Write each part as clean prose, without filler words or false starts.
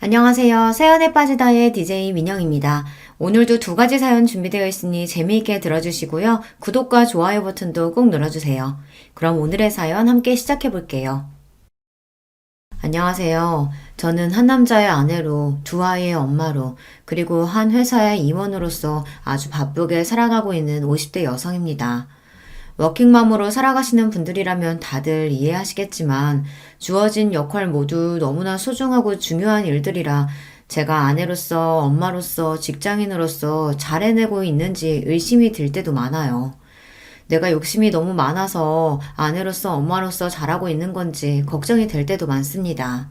안녕하세요. 사연에 빠지다의 DJ 민영입니다. 오늘도 두 가지 사연 준비되어 있으니 재미있게 들어주시고요. 구독과 좋아요 버튼도 꼭 눌러주세요. 그럼 오늘의 사연 함께 시작해 볼게요. 안녕하세요. 저는 한 남자의 아내로, 두 아이의 엄마로, 그리고 한 회사의 임원으로서 아주 바쁘게 살아가고 있는 50대 여성입니다. 워킹맘으로 살아가시는 분들이라면 다들 이해하시겠지만 주어진 역할 모두 너무나 소중하고 중요한 일들이라 제가 아내로서, 엄마로서, 직장인으로서 잘 해내고 있는지 의심이 들 때도 많아요. 내가 욕심이 너무 많아서 아내로서, 엄마로서 잘하고 있는 건지 걱정이 될 때도 많습니다.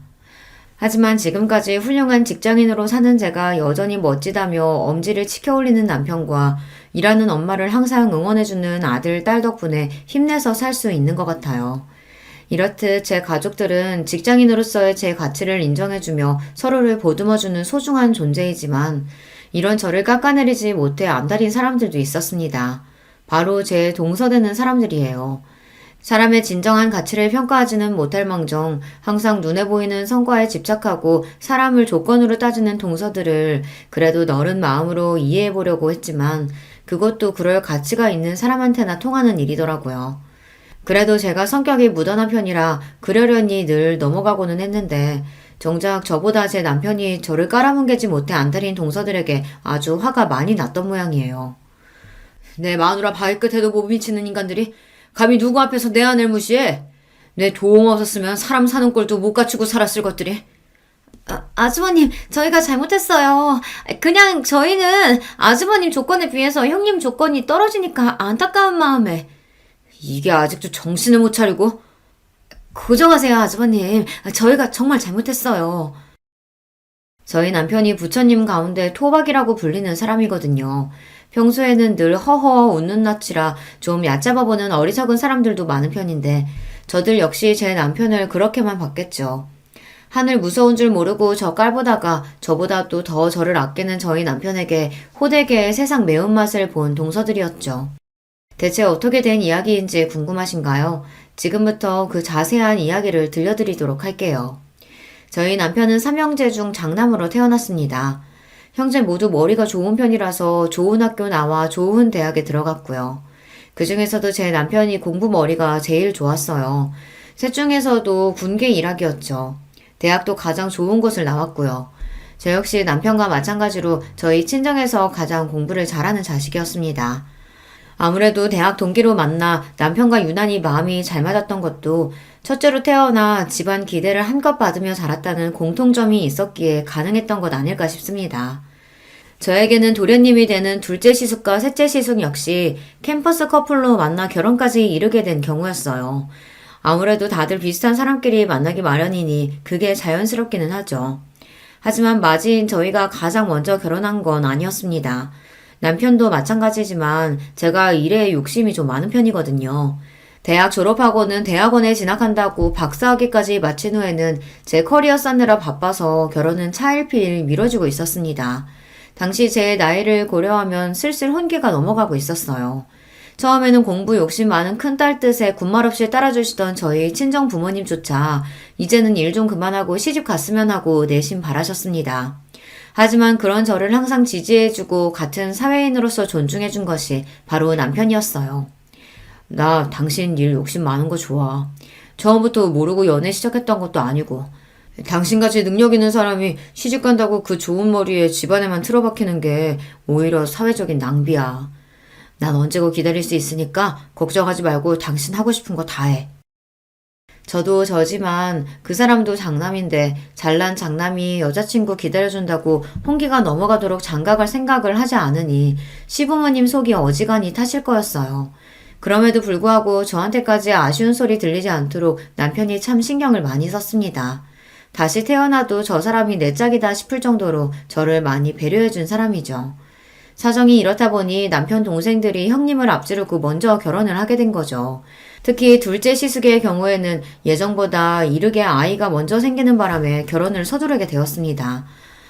하지만 지금까지 훌륭한 직장인으로 사는 제가 여전히 멋지다며 엄지를 치켜 올리는 남편과 일하는 엄마를 항상 응원해주는 아들, 딸 덕분에 힘내서 살 수 있는 것 같아요. 이렇듯 제 가족들은 직장인으로서의 제 가치를 인정해주며 서로를 보듬어주는 소중한 존재이지만 이런 저를 깎아내리지 못해 안달인 사람들도 있었습니다. 바로 제 동서되는 사람들이에요. 사람의 진정한 가치를 평가하지는 못할 망정 항상 눈에 보이는 성과에 집착하고 사람을 조건으로 따지는 동서들을 그래도 너른 마음으로 이해해 보려고 했지만 그것도 그럴 가치가 있는 사람한테나 통하는 일이더라고요. 그래도 제가 성격이 무던한 편이라 그러려니 늘 넘어가고는 했는데 정작 저보다 제 남편이 저를 깔아뭉개지 못해 안달인 동서들에게 아주 화가 많이 났던 모양이에요. 내 마누라 발끝에도 못 미치는 인간들이 감히 누구 앞에서 내 아내를 무시해? 내 도움 없었으면 사람 사는 꼴도 못 갖추고 살았을 것들이. 아주버님, 저희가 잘못했어요. 그냥 저희는 아주버님 조건에 비해서 형님 조건이 떨어지니까 안타까운 마음에. 이게 아직도 정신을 못 차리고? 고정하세요, 아주버님. 저희가 정말 잘못했어요. 저희 남편이 부처님 가운데 토박이라고 불리는 사람이거든요. 평소에는 늘 허허 웃는 낯이라 좀 얕잡아 보는 어리석은 사람들도 많은 편인데 저들 역시 제 남편을 그렇게만 봤겠죠. 하늘 무서운 줄 모르고 저 깔보다가 저보다 또 더 저를 아끼는 저희 남편에게 호되게 세상 매운맛을 본 동서들이었죠. 대체 어떻게 된 이야기인지 궁금하신가요? 지금부터 그 자세한 이야기를 들려드리도록 할게요. 저희 남편은 삼형제 중 장남으로 태어났습니다. 형제 모두 머리가 좋은 편이라서 좋은 학교 나와 좋은 대학에 들어갔고요. 그 중에서도 제 남편이 공부 머리가 제일 좋았어요. 셋 중에서도 군계 일학이었죠. 대학도 가장 좋은 곳을 나왔고요. 저 역시 남편과 마찬가지로 저희 친정에서 가장 공부를 잘하는 자식이었습니다. 아무래도 대학 동기로 만나 남편과 유난히 마음이 잘 맞았던 것도 첫째로 태어나 집안 기대를 한껏 받으며 자랐다는 공통점이 있었기에 가능했던 것 아닐까 싶습니다. 저에게는 도련님이 되는 둘째 시숙과 셋째 시숙 역시 캠퍼스 커플로 만나 결혼까지 이르게 된 경우였어요. 아무래도 다들 비슷한 사람끼리 만나기 마련이니 그게 자연스럽기는 하죠. 하지만 맞이인 저희가 가장 먼저 결혼한 건 아니었습니다. 남편도 마찬가지지만 제가 일에 욕심이 좀 많은 편이거든요. 대학 졸업하고는 대학원에 진학한다고 박사학위까지 마친 후에는 제 커리어 쌓느라 바빠서 결혼은 차일피일 미뤄지고 있었습니다. 당시 제 나이를 고려하면 슬슬 혼기가 넘어가고 있었어요. 처음에는 공부 욕심 많은 큰딸 뜻에 군말 없이 따라주시던 저희 친정 부모님조차 이제는 일 좀 그만하고 시집 갔으면 하고 내심 바라셨습니다. 하지만 그런 저를 항상 지지해주고 같은 사회인으로서 존중해준 것이 바로 남편이었어요. 나 당신 일 욕심 많은 거 좋아. 처음부터 모르고 연애 시작했던 것도 아니고 당신같이 능력 있는 사람이 시집 간다고 그 좋은 머리에 집안에만 틀어박히는 게 오히려 사회적인 낭비야. 난 언제고 기다릴 수 있으니까 걱정하지 말고 당신 하고 싶은 거 다 해. 저도 저지만 그 사람도 장남인데 잘난 장남이 여자친구 기다려준다고 홍기가 넘어가도록 장가갈 생각을 하지 않으니 시부모님 속이 어지간히 타실 거였어요. 그럼에도 불구하고 저한테까지 아쉬운 소리 들리지 않도록 남편이 참 신경을 많이 썼습니다. 다시 태어나도 저 사람이 내 짝이다 싶을 정도로 저를 많이 배려해준 사람이죠. 사정이 이렇다 보니 남편 동생들이 형님을 앞지르고 먼저 결혼을 하게 된 거죠. 특히 둘째 시숙의 경우에는 예정보다 이르게 아이가 먼저 생기는 바람에 결혼을 서두르게 되었습니다.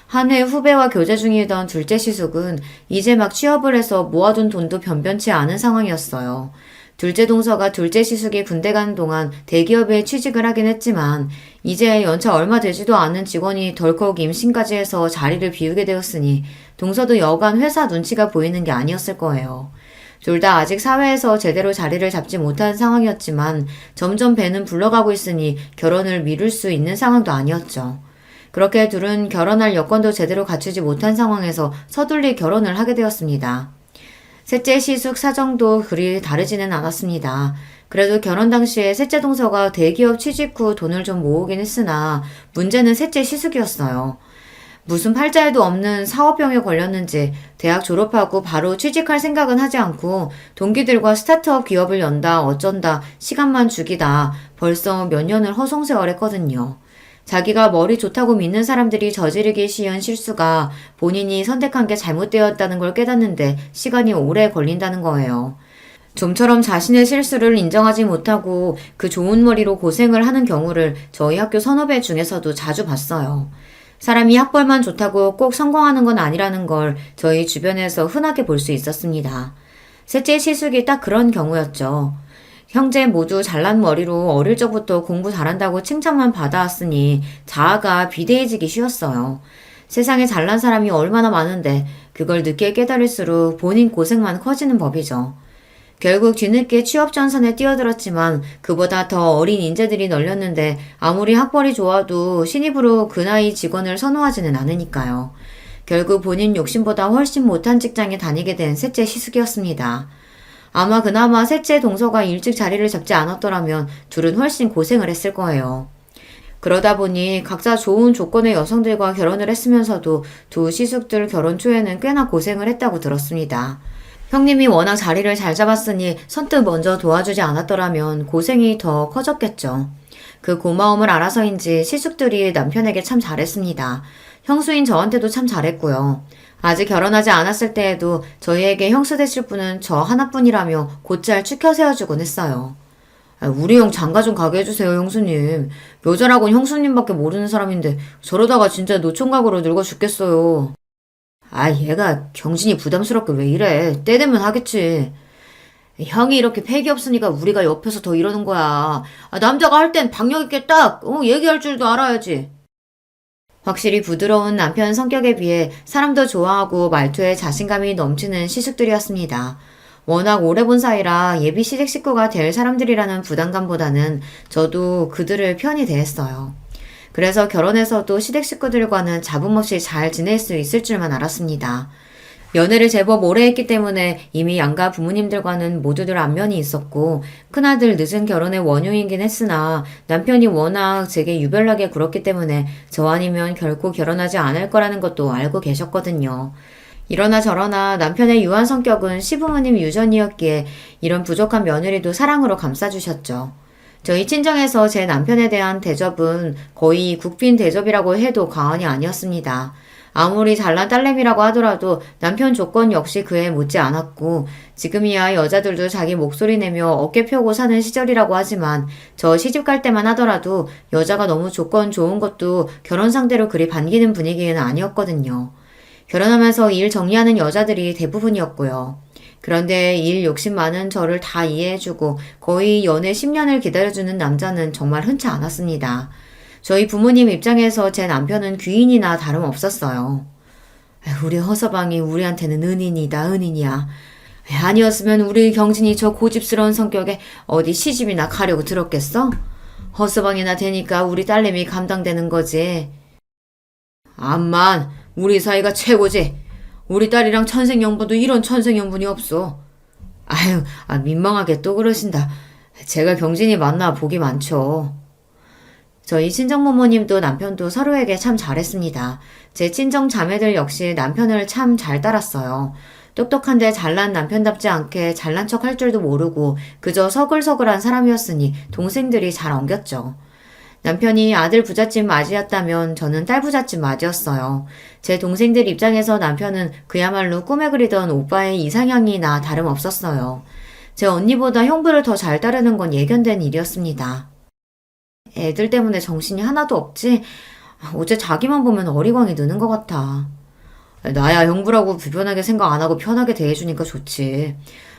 한 해 후배와 교제 중이던 둘째 시숙은 이제 막 취업을 해서 모아둔 돈도 변변치 않은 상황이었어요. 둘째 동서가 둘째 시숙이 군대 가는 동안 대기업에 취직을 하긴 했지만 이제 연차 얼마 되지도 않은 직원이 덜컥 임신까지 해서 자리를 비우게 되었으니 동서도 여간 회사 눈치가 보이는 게 아니었을 거예요. 둘 다 아직 사회에서 제대로 자리를 잡지 못한 상황이었지만 점점 배는 불러가고 있으니 결혼을 미룰 수 있는 상황도 아니었죠. 그렇게 둘은 결혼할 여건도 제대로 갖추지 못한 상황에서 서둘리 결혼을 하게 되었습니다. 셋째 시숙 사정도 그리 다르지는 않았습니다. 그래도 결혼 당시에 셋째 동서가 대기업 취직 후 돈을 좀 모으긴 했으나 문제는 셋째 시숙이었어요. 무슨 팔자에도 없는 사업병에 걸렸는지 대학 졸업하고 바로 취직할 생각은 하지 않고 동기들과 스타트업 기업을 연다 어쩐다 시간만 죽이다 벌써 몇 년을 허송세월했거든요. 자기가 머리 좋다고 믿는 사람들이 저지르기 쉬운 실수가 본인이 선택한 게 잘못되었다는 걸 깨닫는데 시간이 오래 걸린다는 거예요. 좀처럼 자신의 실수를 인정하지 못하고 그 좋은 머리로 고생을 하는 경우를 저희 학교 선후배 중에서도 자주 봤어요. 사람이 학벌만 좋다고 꼭 성공하는 건 아니라는 걸 저희 주변에서 흔하게 볼 수 있었습니다. 셋째 시숙이 딱 그런 경우였죠. 형제 모두 잘난 머리로 어릴 적부터 공부 잘한다고 칭찬만 받아왔으니 자아가 비대해지기 쉬웠어요. 세상에 잘난 사람이 얼마나 많은데 그걸 늦게 깨달을수록 본인 고생만 커지는 법이죠. 결국 뒤늦게 취업 전선에 뛰어들었지만 그보다 더 어린 인재들이 널렸는데 아무리 학벌이 좋아도 신입으로 그 나이 직원을 선호하지는 않으니까요. 결국 본인 욕심보다 훨씬 못한 직장에 다니게 된 셋째 시숙이었습니다. 아마 그나마 셋째 동서가 일찍 자리를 잡지 않았더라면 둘은 훨씬 고생을 했을 거예요. 그러다 보니 각자 좋은 조건의 여성들과 결혼을 했으면서도 두 시숙들 결혼 초에는 꽤나 고생을 했다고 들었습니다. 형님이 워낙 자리를 잘 잡았으니 선뜻 먼저 도와주지 않았더라면 고생이 더 커졌겠죠. 그 고마움을 알아서인지 시숙들이 남편에게 참 잘했습니다. 형수인 저한테도 참 잘했고요. 아직 결혼하지 않았을 때에도 저희에게 형수 되실 분은 저 하나뿐이라며 곧잘 추켜 세워주곤 했어요. 우리 형 장가 좀 가게 해주세요, 형수님. 여자라곤 형수님밖에 모르는 사람인데 저러다가 진짜 노총각으로 늙어 죽겠어요. 얘가 경진이 부담스럽게 왜 이래. 때 되면 하겠지. 형이 이렇게 패기 없으니까 우리가 옆에서 더 이러는 거야. 남자가 할 땐 박력 있게 딱 얘기할 줄도 알아야지. 확실히 부드러운 남편 성격에 비해 사람도 좋아하고 말투에 자신감이 넘치는 시숙들이었습니다. 워낙 오래 본 사이라 예비 시댁 식구가 될 사람들이라는 부담감보다는 저도 그들을 편히 대했어요. 그래서 결혼해서도 시댁 식구들과는 잡음 없이 잘 지낼 수 있을 줄만 알았습니다. 연애를 제법 오래 했기 때문에 이미 양가 부모님들과는 모두들 안면이 있었고 큰아들 늦은 결혼의 원흉이긴 했으나 남편이 워낙 제게 유별나게 굴었기 때문에 저 아니면 결코 결혼하지 않을 거라는 것도 알고 계셨거든요. 이러나 저러나 남편의 유한 성격은 시부모님 유전이었기에 이런 부족한 며느리도 사랑으로 감싸주셨죠. 저희 친정에서 제 남편에 대한 대접은 거의 국빈 대접이라고 해도 과언이 아니었습니다. 아무리 잘난 딸내미라고 하더라도 남편 조건 역시 그에 못지 않았고 지금이야 여자들도 자기 목소리 내며 어깨 펴고 사는 시절이라고 하지만 저 시집 갈 때만 하더라도 여자가 너무 조건 좋은 것도 결혼 상대로 그리 반기는 분위기는 아니었거든요. 결혼하면서 일 정리하는 여자들이 대부분이었고요. 그런데 일 욕심 많은 저를 다 이해해주고 거의 연애 10년을 기다려주는 남자는 정말 흔치 않았습니다. 저희 부모님 입장에서 제 남편은 귀인이나 다름없었어요. 우리 허서방이 우리한테는 은인이다 은인이야. 아니었으면 우리 경진이 저 고집스러운 성격에 어디 시집이나 가려고 들었겠어? 허서방이나 되니까 우리 딸내미 감당되는 거지. 암만 우리 사이가 최고지. 우리 딸이랑 천생연분도 이런 천생연분이 없어. 민망하게 또 그러신다. 제가 경진이 만나 복이 많죠. 저희 친정부모님도 남편도 서로에게 참 잘했습니다. 제 친정 자매들 역시 남편을 참 잘 따랐어요. 똑똑한데 잘난 남편답지 않게 잘난 척 할 줄도 모르고 그저 서글서글한 사람이었으니 동생들이 잘 엉겼죠. 남편이 아들 부잣집 맞이였다면 저는 딸 부잣집 맞이였어요. 제 동생들 입장에서 남편은 그야말로 꿈에 그리던 오빠의 이상형이나 다름없었어요. 제 언니보다 형부를 더 잘 따르는 건 예견된 일이었습니다. 애들 때문에 정신이 하나도 없지? 어째 자기만 보면 어리광이 느는 것 같아. 나야 형부라고 불편하게 생각 안 하고 편하게 대해주니까 좋지.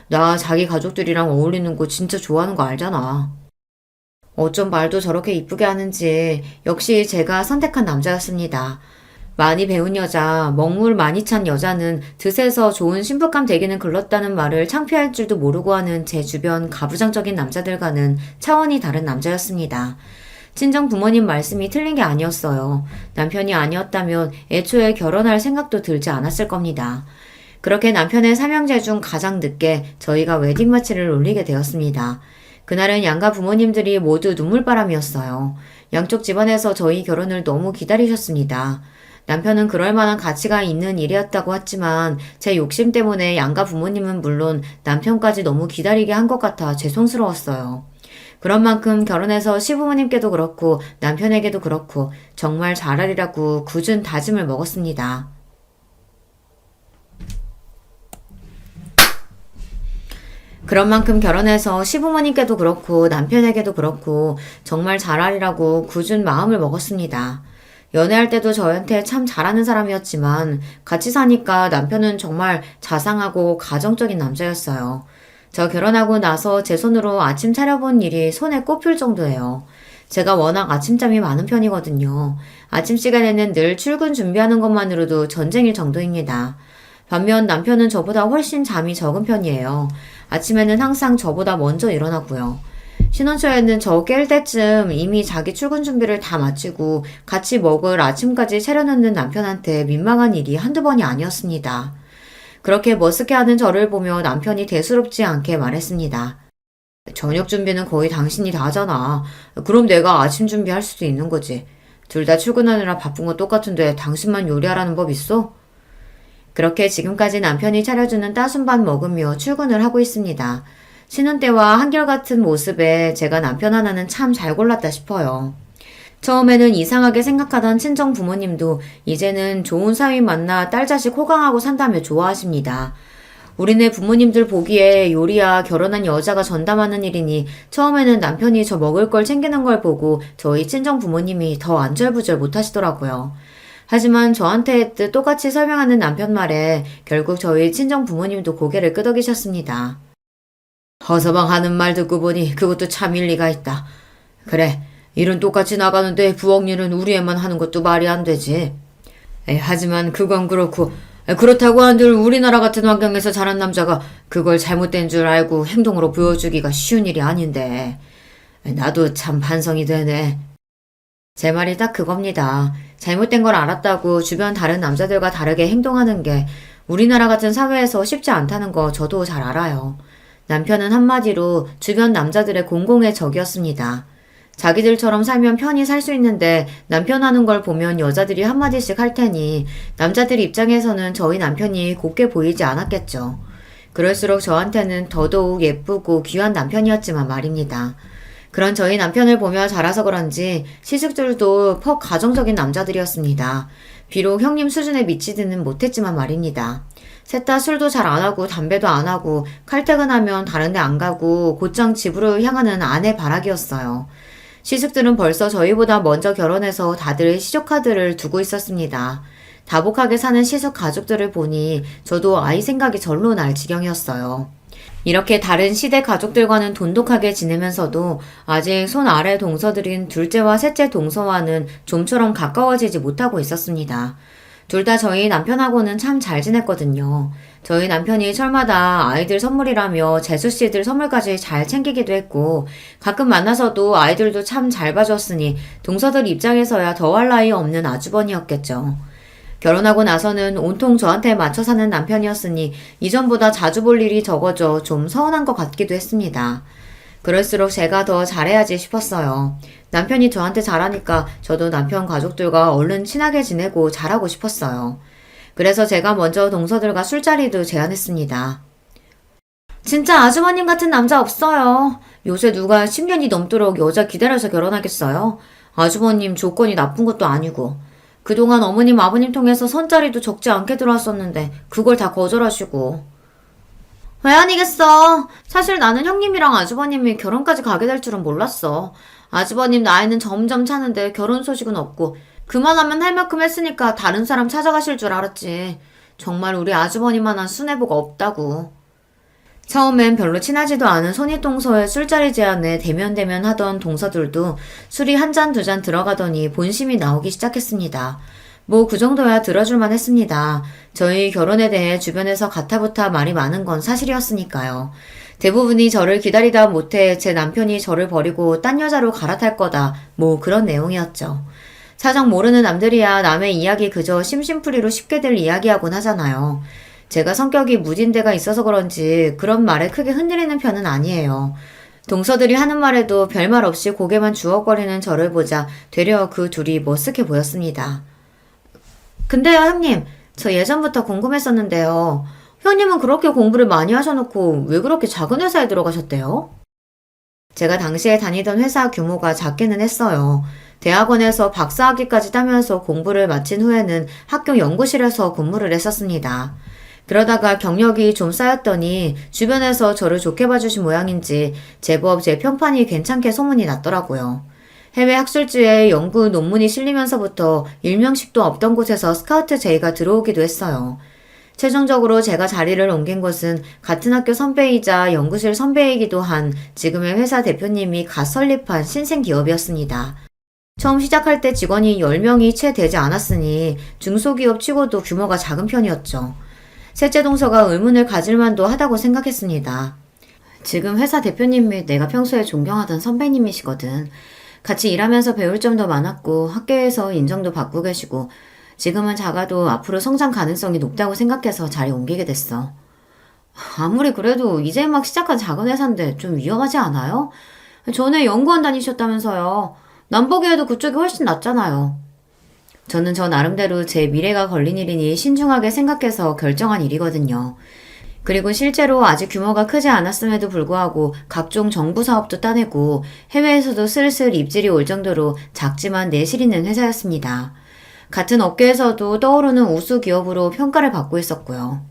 나 자기 가족들이랑 어울리는 거 진짜 좋아하는 거 알잖아. 어쩜 말도 저렇게 이쁘게 하는지 역시 제가 선택한 남자였습니다. 많이 배운 여자, 먹물 많이 찬 여자는 드세서 좋은 신부감 되기는 글렀다는 말을 창피할 줄도 모르고 하는 제 주변 가부장적인 남자들과는 차원이 다른 남자였습니다. 친정 부모님 말씀이 틀린 게 아니었어요. 남편이 아니었다면 애초에 결혼할 생각도 들지 않았을 겁니다. 그렇게 남편의 삼형제 중 가장 늦게 저희가 웨딩마치를 올리게 되었습니다. 그날은 양가 부모님들이 모두 눈물바람이었어요. 양쪽 집안에서 저희 결혼을 너무 기다리셨습니다. 남편은 그럴 만한 가치가 있는 일이었다고 했지만 제 욕심 때문에 양가 부모님은 물론 남편까지 너무 기다리게 한 것 같아 죄송스러웠어요. 그런 만큼 결혼해서 시부모님께도 그렇고 남편에게도 그렇고 정말 잘하리라고 굳은 다짐을 먹었습니다. 그런 만큼 결혼해서 시부모님께도 그렇고 남편에게도 그렇고 정말 잘하리라고 굳은 마음을 먹었습니다. 연애할 때도 저한테 참 잘하는 사람이었지만 같이 사니까 남편은 정말 자상하고 가정적인 남자였어요. 저 결혼하고 나서 제 손으로 아침 차려본 일이 손에 꼽힐 정도예요. 제가 워낙 아침잠이 많은 편이거든요. 아침 시간에는 늘 출근 준비하는 것만으로도 전쟁일 정도입니다. 반면 남편은 저보다 훨씬 잠이 적은 편이에요. 아침에는 항상 저보다 먼저 일어나고요. 신혼초에는 저 깰 때쯤 이미 자기 출근 준비를 다 마치고 같이 먹을 아침까지 차려놓는 남편한테 민망한 일이 한두 번이 아니었습니다. 그렇게 머쓱해하는 저를 보며 남편이 대수롭지 않게 말했습니다. 저녁 준비는 거의 당신이 다 하잖아. 그럼 내가 아침 준비할 수도 있는 거지. 둘 다 출근하느라 바쁜 거 똑같은데 당신만 요리하라는 법 있어? 그렇게 지금까지 남편이 차려주는 따순밥 먹으며 출근을 하고 있습니다. 신혼 때와 한결같은 모습에 제가 남편 하나는 참 잘 골랐다 싶어요. 처음에는 이상하게 생각하던 친정 부모님도 이제는 좋은 사위 만나 딸 자식 호강하고 산다며 좋아하십니다. 우리네 부모님들 보기에 요리야 결혼한 여자가 전담하는 일이니 처음에는 남편이 저 먹을 걸 챙기는 걸 보고 저희 친정 부모님이 더 안절부절 못하시더라고요. 하지만 저한테 똑같이 설명하는 남편 말에 결국 저희 친정 부모님도 고개를 끄덕이셨습니다. 허서방 하는 말 듣고 보니 그것도 참 일리가 있다. 그래, 일은 똑같이 나가는데 부엌 일은 우리 애만 하는 것도 말이 안 되지. 하지만 그건 그렇고 그렇다고 한들 우리나라 같은 환경에서 자란 남자가 그걸 잘못된 줄 알고 행동으로 보여주기가 쉬운 일이 아닌데. 나도 참 반성이 되네. 제 말이 딱 그겁니다. 잘못된 걸 알았다고 주변 다른 남자들과 다르게 행동하는 게 우리나라 같은 사회에서 쉽지 않다는 거 저도 잘 알아요. 남편은 한마디로 주변 남자들의 공공의 적이었습니다. 자기들처럼 살면 편히 살 수 있는데 남편 하는 걸 보면 여자들이 한마디씩 할 테니 남자들 입장에서는 저희 남편이 곱게 보이지 않았겠죠. 그럴수록 저한테는 더더욱 예쁘고 귀한 남편이었지만 말입니다. 그런 저희 남편을 보며 자라서 그런지 시숙들도 퍽 가정적인 남자들이었습니다. 비록 형님 수준에 미치지는 못했지만 말입니다. 셋 다 술도 잘 안 하고 담배도 안 하고 칼퇴근하면 다른 데 안 가고 곧장 집으로 향하는 아내 바라기였어요. 시숙들은 벌써 저희보다 먼저 결혼해서 다들 시조카드를 두고 있었습니다. 다복하게 사는 시숙 가족들을 보니 저도 아이 생각이 절로 날 지경이었어요. 이렇게 다른 시대 가족들과는 돈독하게 지내면서도 아직 손 아래 동서들인 둘째와 셋째 동서와는 좀처럼 가까워지지 못하고 있었습니다. 둘 다 저희 남편하고는 참 잘 지냈거든요. 저희 남편이 철마다 아이들 선물이라며 재수씨들 선물까지 잘 챙기기도 했고 가끔 만나서도 아이들도 참 잘 봐줬으니 동서들 입장에서야 더할 나위 없는 아주버니였겠죠. 결혼하고 나서는 온통 저한테 맞춰 사는 남편이었으니 이전보다 자주 볼 일이 적어져 좀 서운한 것 같기도 했습니다. 그럴수록 제가 더 잘해야지 싶었어요. 남편이 저한테 잘하니까 저도 남편 가족들과 얼른 친하게 지내고 잘하고 싶었어요. 그래서 제가 먼저 동서들과 술자리도 제안했습니다. 진짜 아주버님 같은 남자 없어요. 요새 누가 10년이 넘도록 여자 기다려서 결혼하겠어요? 아주버님 조건이 나쁜 것도 아니고. 그동안 어머님 아버님 통해서 선자리도 적지 않게 들어왔었는데 그걸 다 거절하시고. 왜 아니겠어. 사실 나는 형님이랑 아주버님이 결혼까지 가게 될 줄은 몰랐어. 아주버님 나이는 점점 차는데 결혼 소식은 없고 그만하면 할 만큼 했으니까 다른 사람 찾아가실 줄 알았지. 정말 우리 아주버님만한 순애보가 없다고. 처음엔 별로 친하지도 않은 손윗동서의 술자리 제안에 대면대면 하던 동서들도 술이 한 잔 두 잔 들어가더니 본심이 나오기 시작했습니다. 뭐 그 정도야 들어줄만 했습니다. 저희 결혼에 대해 주변에서 가타부타 말이 많은 건 사실이었으니까요. 대부분이 저를 기다리다 못해 제 남편이 저를 버리고 딴 여자로 갈아탈 거다. 뭐 그런 내용이었죠. 사정 모르는 남들이야 남의 이야기 그저 심심풀이로 쉽게들 이야기하곤 하잖아요. 제가 성격이 무딘 데가 있어서 그런지 그런 말에 크게 흔들리는 편은 아니에요. 동서들이 하는 말에도 별말 없이 고개만 주걱거리는 저를 보자 되려 그 둘이 머쓱해 보였습니다. 근데요, 형님. 저 예전부터 궁금했었는데요. 형님은 그렇게 공부를 많이 하셔놓고 왜 그렇게 작은 회사에 들어가셨대요? 제가 당시에 다니던 회사 규모가 작기는 했어요. 대학원에서 박사학위까지 따면서 공부를 마친 후에는 학교 연구실에서 근무를 했었습니다. 그러다가 경력이 좀 쌓였더니 주변에서 저를 좋게 봐주신 모양인지 제법 제 평판이 괜찮게 소문이 났더라고요. 해외 학술지에 연구 논문이 실리면서부터 일명식도 없던 곳에서 스카우트 제의가 들어오기도 했어요. 최종적으로 제가 자리를 옮긴 곳은 같은 학교 선배이자 연구실 선배이기도 한 지금의 회사 대표님이 갓 설립한 신생 기업이었습니다. 처음 시작할 때 직원이 10명이 채 되지 않았으니 중소기업 치고도 규모가 작은 편이었죠. 셋째 동서가 의문을 가질 만도 하다고 생각했습니다. 지금 회사 대표님이 내가 평소에 존경하던 선배님이시거든. 같이 일하면서 배울 점도 많았고 학교에서 인정도 받고 계시고 지금은 작아도 앞으로 성장 가능성이 높다고 생각해서 자리 옮기게 됐어. 아무리 그래도 이제 막 시작한 작은 회사인데 좀 위험하지 않아요? 전에 연구원 다니셨다면서요. 남 보기에도 그쪽이 훨씬 낫잖아요. 저는 저 나름대로 제 미래가 걸린 일이니 신중하게 생각해서 결정한 일이거든요. 그리고 실제로 아직 규모가 크지 않았음에도 불구하고 각종 정부 사업도 따내고 해외에서도 슬슬 입질이 올 정도로 작지만 내실 있는 회사였습니다. 같은 업계에서도 떠오르는 우수 기업으로 평가를 받고 있었고요.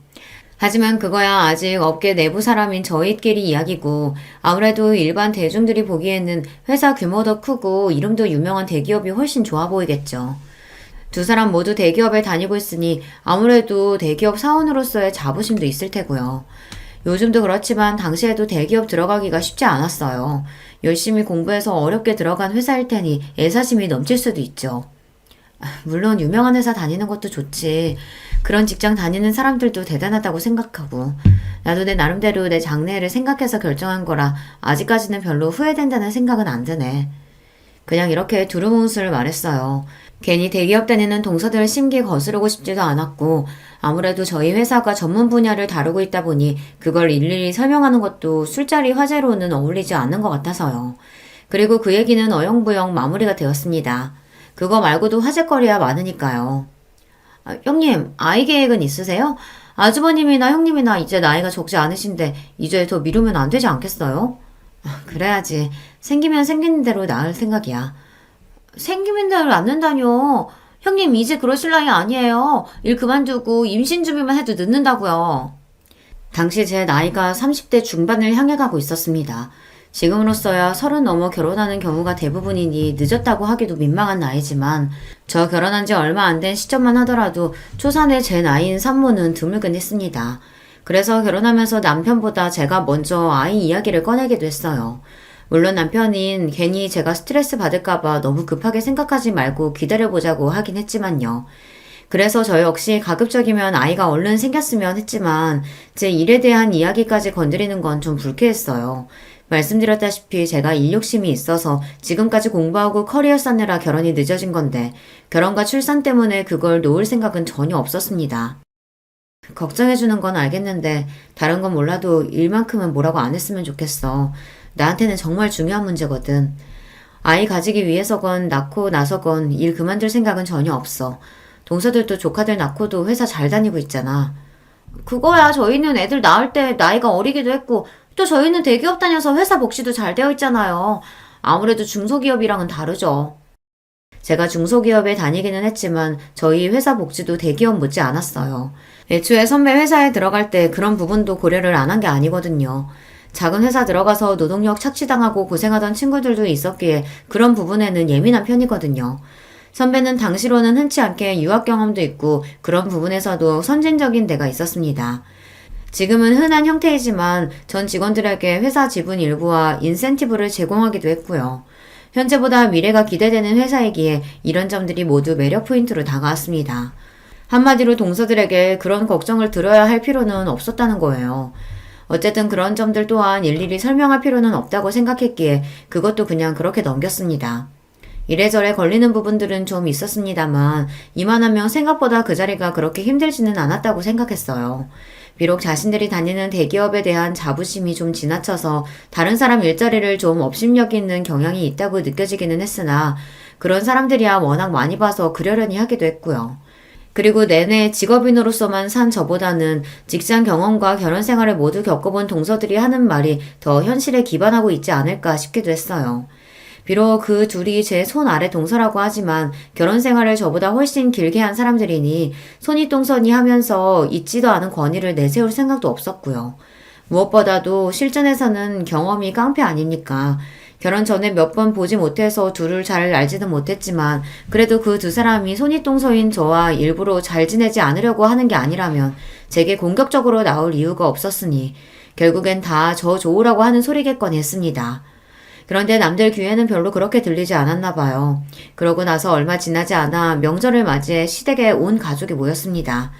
하지만 그거야 아직 업계 내부 사람인 저희끼리 이야기고 아무래도 일반 대중들이 보기에는 회사 규모도 크고 이름도 유명한 대기업이 훨씬 좋아 보이겠죠. 두 사람 모두 대기업에 다니고 있으니 아무래도 대기업 사원으로서의 자부심도 있을 테고요. 요즘도 그렇지만 당시에도 대기업 들어가기가 쉽지 않았어요. 열심히 공부해서 어렵게 들어간 회사일 테니 애사심이 넘칠 수도 있죠. 물론 유명한 회사 다니는 것도 좋지. 그런 직장 다니는 사람들도 대단하다고 생각하고 나도 내 나름대로 내 장래를 생각해서 결정한 거라 아직까지는 별로 후회된다는 생각은 안 드네. 그냥 이렇게 두루뭉술 말했어요. 괜히 대기업 다니는 동서들 심기 거스르고 싶지도 않았고 아무래도 저희 회사가 전문 분야를 다루고 있다 보니 그걸 일일이 설명하는 것도 술자리 화제로는 어울리지 않는 것 같아서요. 그리고 그 얘기는 어영부영 마무리가 되었습니다. 그거 말고도 화제거리야 많으니까요. 형님, 아이 계획은 있으세요? 아주버님이나 형님이나 이제 나이가 적지 않으신데 이제 더 미루면 안 되지 않겠어요? 그래야지. 생기면 생기는 대로 낳을 생각이야. 생기는 대로 낳는다뇨. 형님 이제 그러실 나이 아니에요. 일 그만두고 임신 준비만 해도 늦는다고요. 당시 제 나이가 30대 중반을 향해 가고 있었습니다. 지금으로서야 30 넘어 결혼하는 경우가 대부분이니 늦었다고 하기도 민망한 나이지만 저 결혼한 지 얼마 안 된 시점만 하더라도 초산의 제 나이인 산모는 드물긴 했습니다. 그래서 결혼하면서 남편보다 제가 먼저 아이 이야기를 꺼내기도 했어요. 물론 남편인 괜히 제가 스트레스 받을까봐 너무 급하게 생각하지 말고 기다려보자고 하긴 했지만요. 그래서 저 역시 가급적이면 아이가 얼른 생겼으면 했지만 제 일에 대한 이야기까지 건드리는 건 좀 불쾌했어요. 말씀드렸다시피 제가 일욕심이 있어서 지금까지 공부하고 커리어 쌓느라 결혼이 늦어진 건데 결혼과 출산 때문에 그걸 놓을 생각은 전혀 없었습니다. 걱정해주는 건 알겠는데 다른 건 몰라도 일만큼은 뭐라고 안 했으면 좋겠어. 나한테는 정말 중요한 문제거든. 아이 가지기 위해서건 낳고 나서건 일 그만둘 생각은 전혀 없어. 동서들도 조카들 낳고도 회사 잘 다니고 있잖아. 그거야 저희는 애들 낳을 때 나이가 어리기도 했고 또 저희는 대기업 다녀서 회사 복지도 잘 되어 있잖아요. 아무래도 중소기업이랑은 다르죠. 제가 중소기업에 다니기는 했지만 저희 회사 복지도 대기업 못지 않았어요. 애초에 선배 회사에 들어갈 때 그런 부분도 고려를 안 한 게 아니거든요. 작은 회사 들어가서 노동력 착취당하고 고생하던 친구들도 있었기에 그런 부분에는 예민한 편이거든요. 선배는 당시로는 흔치 않게 유학 경험도 있고 그런 부분에서도 선진적인 데가 있었습니다. 지금은 흔한 형태이지만 전 직원들에게 회사 지분 일부와 인센티브를 제공하기도 했고요. 현재보다 미래가 기대되는 회사이기에 이런 점들이 모두 매력 포인트로 다가왔습니다. 한마디로 동서들에게 그런 걱정을 들어야 할 필요는 없었다는 거예요. 어쨌든 그런 점들 또한 일일이 설명할 필요는 없다고 생각했기에 그것도 그냥 그렇게 넘겼습니다. 이래저래 걸리는 부분들은 좀 있었습니다만 이만하면 생각보다 그 자리가 그렇게 힘들지는 않았다고 생각했어요. 비록 자신들이 다니는 대기업에 대한 자부심이 좀 지나쳐서 다른 사람 일자리를 좀 업심여기 있는 경향이 있다고 느껴지기는 했으나 그런 사람들이야 워낙 많이 봐서 그러려니 하기도 했고요. 그리고 내내 직업인으로서만 산 저보다는 직장 경험과 결혼 생활을 모두 겪어본 동서들이 하는 말이 더 현실에 기반하고 있지 않을까 싶기도 했어요. 비록 그 둘이 제 손 아래 동서라고 하지만 결혼 생활을 저보다 훨씬 길게 한 사람들이니 손이 하면서 있지도 않은 권위를 내세울 생각도 없었고요. 무엇보다도 실전에서는 경험이 깡패 아닙니까? 결혼 전에 몇 번 보지 못해서 둘을 잘 알지는 못했지만 그래도 그 두 사람이 손이동서인 저와 일부러 잘 지내지 않으려고 하는 게 아니라면 제게 공격적으로 나올 이유가 없었으니 결국엔 다 저 좋으라고 하는 소리겠거니 했습니다. 그런데 남들 귀에는 별로 그렇게 들리지 않았나 봐요. 그러고 나서 얼마 지나지 않아 명절을 맞이해 시댁에 온 가족이 모였습니다.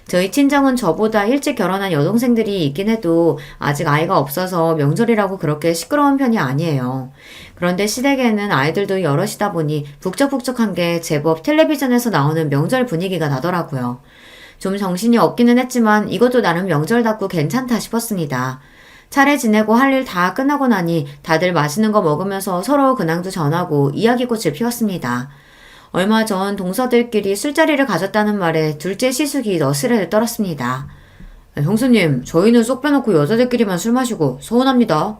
저희 친정은 저보다 일찍 결혼한 여동생들이 있긴 해도 아직 아이가 없어서 명절이라고 그렇게 시끄러운 편이 아니에요. 그런데 시댁에는 아이들도 여럿이다 보니 북적북적한 게 제법 텔레비전에서 나오는 명절 분위기가 나더라고요. 좀 정신이 없기는 했지만 이것도 나름 명절답고 괜찮다 싶었습니다. 차례 지내고 할 일 다 끝나고 나니 다들 맛있는 거 먹으면서 서로 근황도 전하고 이야기꽃을 피웠습니다. 얼마 전 동서들끼리 술자리를 가졌다는 말에 둘째 시숙이 너스레를 떨었습니다. 형수님, 저희는 쏙 빼놓고 여자들끼리만 술 마시고 서운합니다.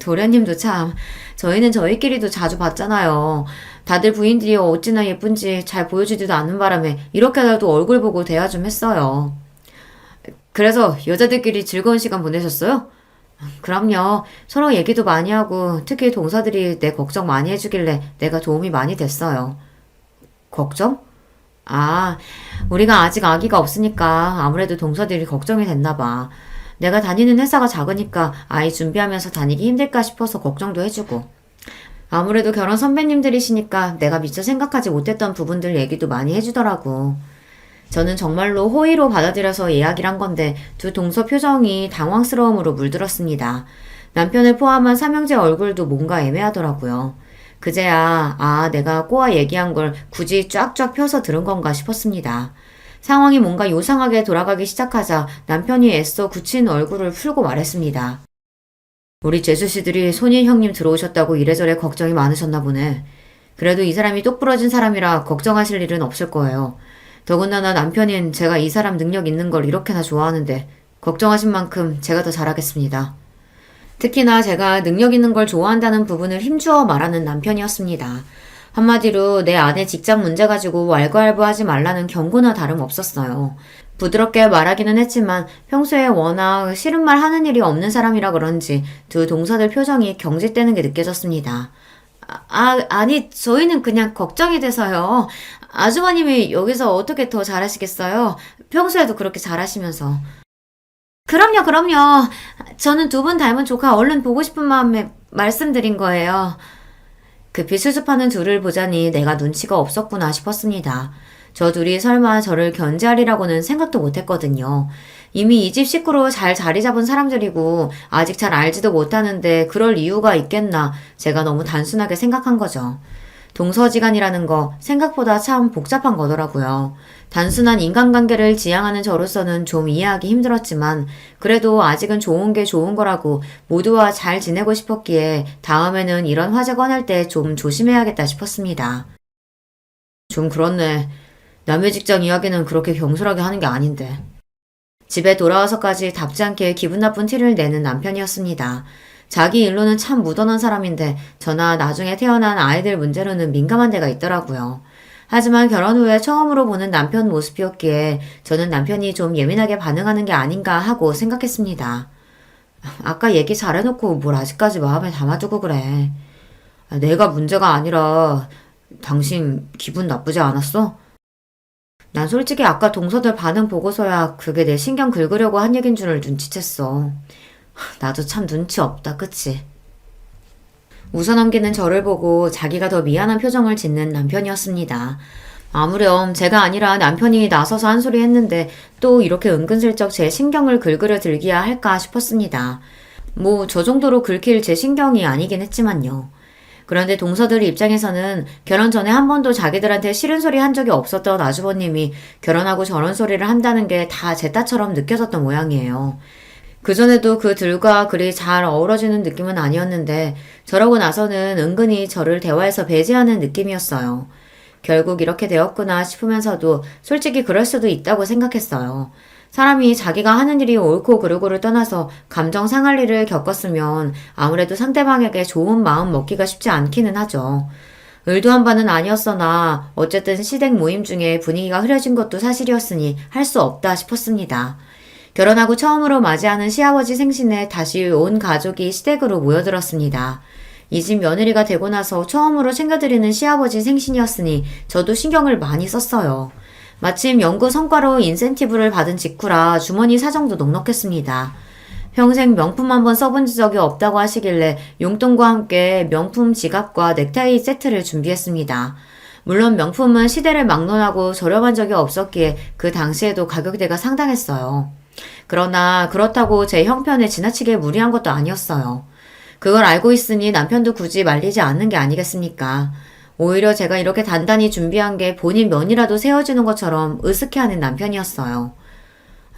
도련님도 참, 저희는 저희끼리도 자주 봤잖아요. 다들 부인들이 어찌나 예쁜지 잘 보여주지도 않는 바람에 이렇게라도 얼굴 보고 대화 좀 했어요. 그래서 여자들끼리 즐거운 시간 보내셨어요? 그럼요. 서로 얘기도 많이 하고 특히 동서들이 내 걱정 많이 해주길래 내가 도움이 많이 됐어요. 걱정? 아, 우리가 아직 아기가 없으니까 아무래도 동서들이 걱정이 됐나 봐. 내가 다니는 회사가 작으니까 아이 준비하면서 다니기 힘들까 싶어서 걱정도 해주고. 아무래도 결혼 선배님들이시니까 내가 미처 생각하지 못했던 부분들 얘기도 많이 해주더라고. 저는 정말로 호의로 받아들여서 이야기를 한 건데 두 동서 표정이 당황스러움으로 물들었습니다. 남편을 포함한 삼형제 얼굴도 뭔가 애매하더라고요. 그제야 내가 꼬아 얘기한 걸 굳이 쫙쫙 펴서 들은 건가 싶었습니다. 상황이 뭔가 요상하게 돌아가기 시작하자 남편이 애써 굳힌 얼굴을 풀고 말했습니다. 우리 재수씨들이 손희 형님 들어오셨다고 이래저래 걱정이 많으셨나 보네. 그래도 이 사람이 똑부러진 사람이라 걱정하실 일은 없을 거예요. 더군다나 남편인 제가 이 사람 능력 있는 걸 이렇게나 좋아하는데 걱정하신 만큼 제가 더 잘하겠습니다. 특히나 제가 능력 있는 걸 좋아한다는 부분을 힘주어 말하는 남편이었습니다. 한마디로 내 아내 직장 문제 가지고 왈가왈부하지 말라는 경고나 다름없었어요. 부드럽게 말하기는 했지만 평소에 워낙 싫은 말 하는 일이 없는 사람이라 그런지 두 동서들 표정이 경직되는 게 느껴졌습니다. 아니, 저희는 그냥 걱정이 돼서요. 아주버님이 여기서 어떻게 더 잘하시겠어요? 평소에도 그렇게 잘하시면서. 그럼요. 저는 두 분 닮은 조카 얼른 보고 싶은 마음에 말씀드린 거예요. 급히 수습하는 둘을 보자니 내가 눈치가 없었구나 싶었습니다. 저 둘이 설마 저를 견제하리라고는 생각도 못했거든요. 이미 이 집 식구로 잘 자리 잡은 사람들이고 아직 잘 알지도 못하는데 그럴 이유가 있겠나 제가 너무 단순하게 생각한 거죠. 동서지간이라는 거 생각보다 참 복잡한 거더라고요. 단순한 인간관계를 지향하는 저로서는 좀 이해하기 힘들었지만 그래도 아직은 좋은 게 좋은 거라고 모두와 잘 지내고 싶었기에 다음에는 이런 화제 꺼낼 때 좀 조심해야겠다 싶었습니다. 좀 그렇네. 남의 직장 이야기는 그렇게 경솔하게 하는 게 아닌데. 집에 돌아와서까지 답지 않게 기분 나쁜 티를 내는 남편이었습니다. 자기 일로는 참 무던한 사람인데 저나 나중에 태어난 아이들 문제로는 민감한 데가 있더라고요. 하지만 결혼 후에 처음으로 보는 남편 모습이었기에 저는 남편이 좀 예민하게 반응하는 게 아닌가 하고 생각했습니다. 아까 얘기 잘해놓고 뭘 아직까지 마음에 담아두고 그래. 내가 문제가 아니라 당신 기분 나쁘지 않았어? 난 솔직히 아까 동서들 반응 보고서야 그게 내 신경 긁으려고 한 얘긴 줄을 눈치챘어. 나도 참 눈치 없다, 그치? 웃어넘기는 저를 보고 자기가 더 미안한 표정을 짓는 남편이었습니다. 아무렴 제가 아니라 남편이 나서서 한 소리 했는데 또 이렇게 은근슬쩍 제 신경을 긁으려 들기야 할까 싶었습니다. 뭐 저 정도로 긁힐 제 신경이 아니긴 했지만요. 그런데 동서들 입장에서는 결혼 전에 한 번도 자기들한테 싫은 소리 한 적이 없었던 아주버님이 결혼하고 저런 소리를 한다는 게 다 제 딸처럼 느껴졌던 모양이에요. 그전에도 그들과 그리 잘 어우러지는 느낌은 아니었는데 저러고 나서는 은근히 저를 대화에서 배제하는 느낌이었어요. 결국 이렇게 되었구나 싶으면서도 솔직히 그럴 수도 있다고 생각했어요. 사람이 자기가 하는 일이 옳고 그르고를 떠나서 감정 상할 일을 겪었으면 아무래도 상대방에게 좋은 마음 먹기가 쉽지 않기는 하죠. 의도한 바는 아니었으나 어쨌든 시댁 모임 중에 분위기가 흐려진 것도 사실이었으니 할 수 없다 싶었습니다. 결혼하고 처음으로 맞이하는 시아버지 생신에 다시 온 가족이 시댁으로 모여들었습니다. 이 집 며느리가 되고 나서 처음으로 챙겨드리는 시아버지 생신이었으니 저도 신경을 많이 썼어요. 마침 연구 성과로 인센티브를 받은 직후라 주머니 사정도 넉넉했습니다. 평생 명품 한번 써본 적이 없다고 하시길래 용돈과 함께 명품 지갑과 넥타이 세트를 준비했습니다. 물론 명품은 시대를 막론하고 저렴한 적이 없었기에 그 당시에도 가격대가 상당했어요. 그러나 그렇다고 제 형편에 지나치게 무리한 것도 아니었어요. 그걸 알고 있으니 남편도 굳이 말리지 않는 게 아니겠습니까? 오히려 제가 이렇게 단단히 준비한 게 본인 면이라도 세워주는 것처럼 으스케하는 남편이었어요.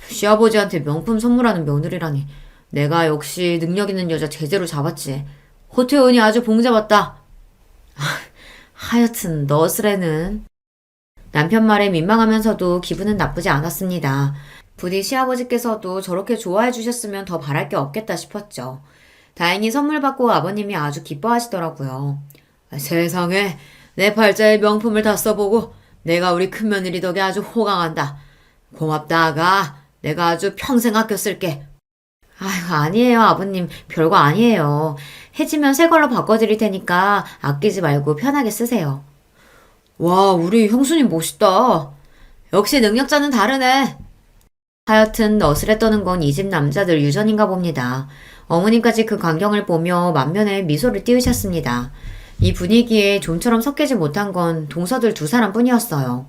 시아버지한테 명품 선물하는 며느리라니. 내가 역시 능력 있는 여자 제대로 잡았지. 호태훈이 아주 봉잡았다. 하여튼 너스레는. 남편 말에 민망하면서도 기분은 나쁘지 않았습니다. 부디 시아버지께서도 저렇게 좋아해 주셨으면 더 바랄 게 없겠다 싶었죠. 다행히 선물 받고 아버님이 아주 기뻐하시더라고요. 세상에 내 팔자에 명품을 다 써보고 내가 우리 큰며느리 덕에 아주 호강한다. 고맙다 아가. 내가 아주 평생 아껴 쓸게. 아휴 아니에요 아버님 별거 아니에요. 해지면 새 걸로 바꿔드릴 테니까 아끼지 말고 편하게 쓰세요. 와 우리 형수님 멋있다. 역시 능력자는 다르네. 하여튼 너스레 떠는 건 이 집 남자들 유전인가 봅니다. 어머님까지 그 광경을 보며 만면에 미소를 띄우셨습니다. 이 분위기에 좀처럼 섞이지 못한 건 동서들 두 사람뿐이었어요.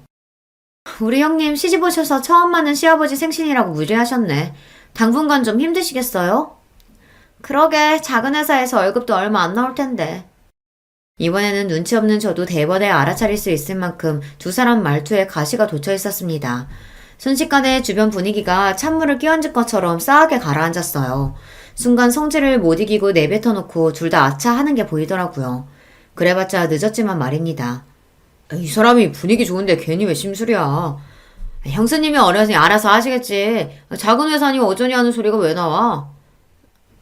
우리 형님 시집 오셔서 처음 맞는 시아버지 생신이라고 무리하셨네. 당분간 좀 힘드시겠어요? 그러게 작은 회사에서 월급도 얼마 안 나올 텐데. 이번에는 눈치 없는 저도 대번에 알아차릴 수 있을 만큼 두 사람 말투에 가시가 돋쳐 있었습니다. 순식간에 주변 분위기가 찬물을 끼얹은 것처럼 싸하게 가라앉았어요. 순간 성질을 못 이기고 내뱉어놓고 둘 다 아차 하는 게 보이더라고요. 그래봤자 늦었지만 말입니다. 이 사람이 분위기 좋은데 괜히 왜 심술이야. 형수님이 어려서니 알아서 하시겠지. 작은 회사니 어쩌니 하는 소리가 왜 나와?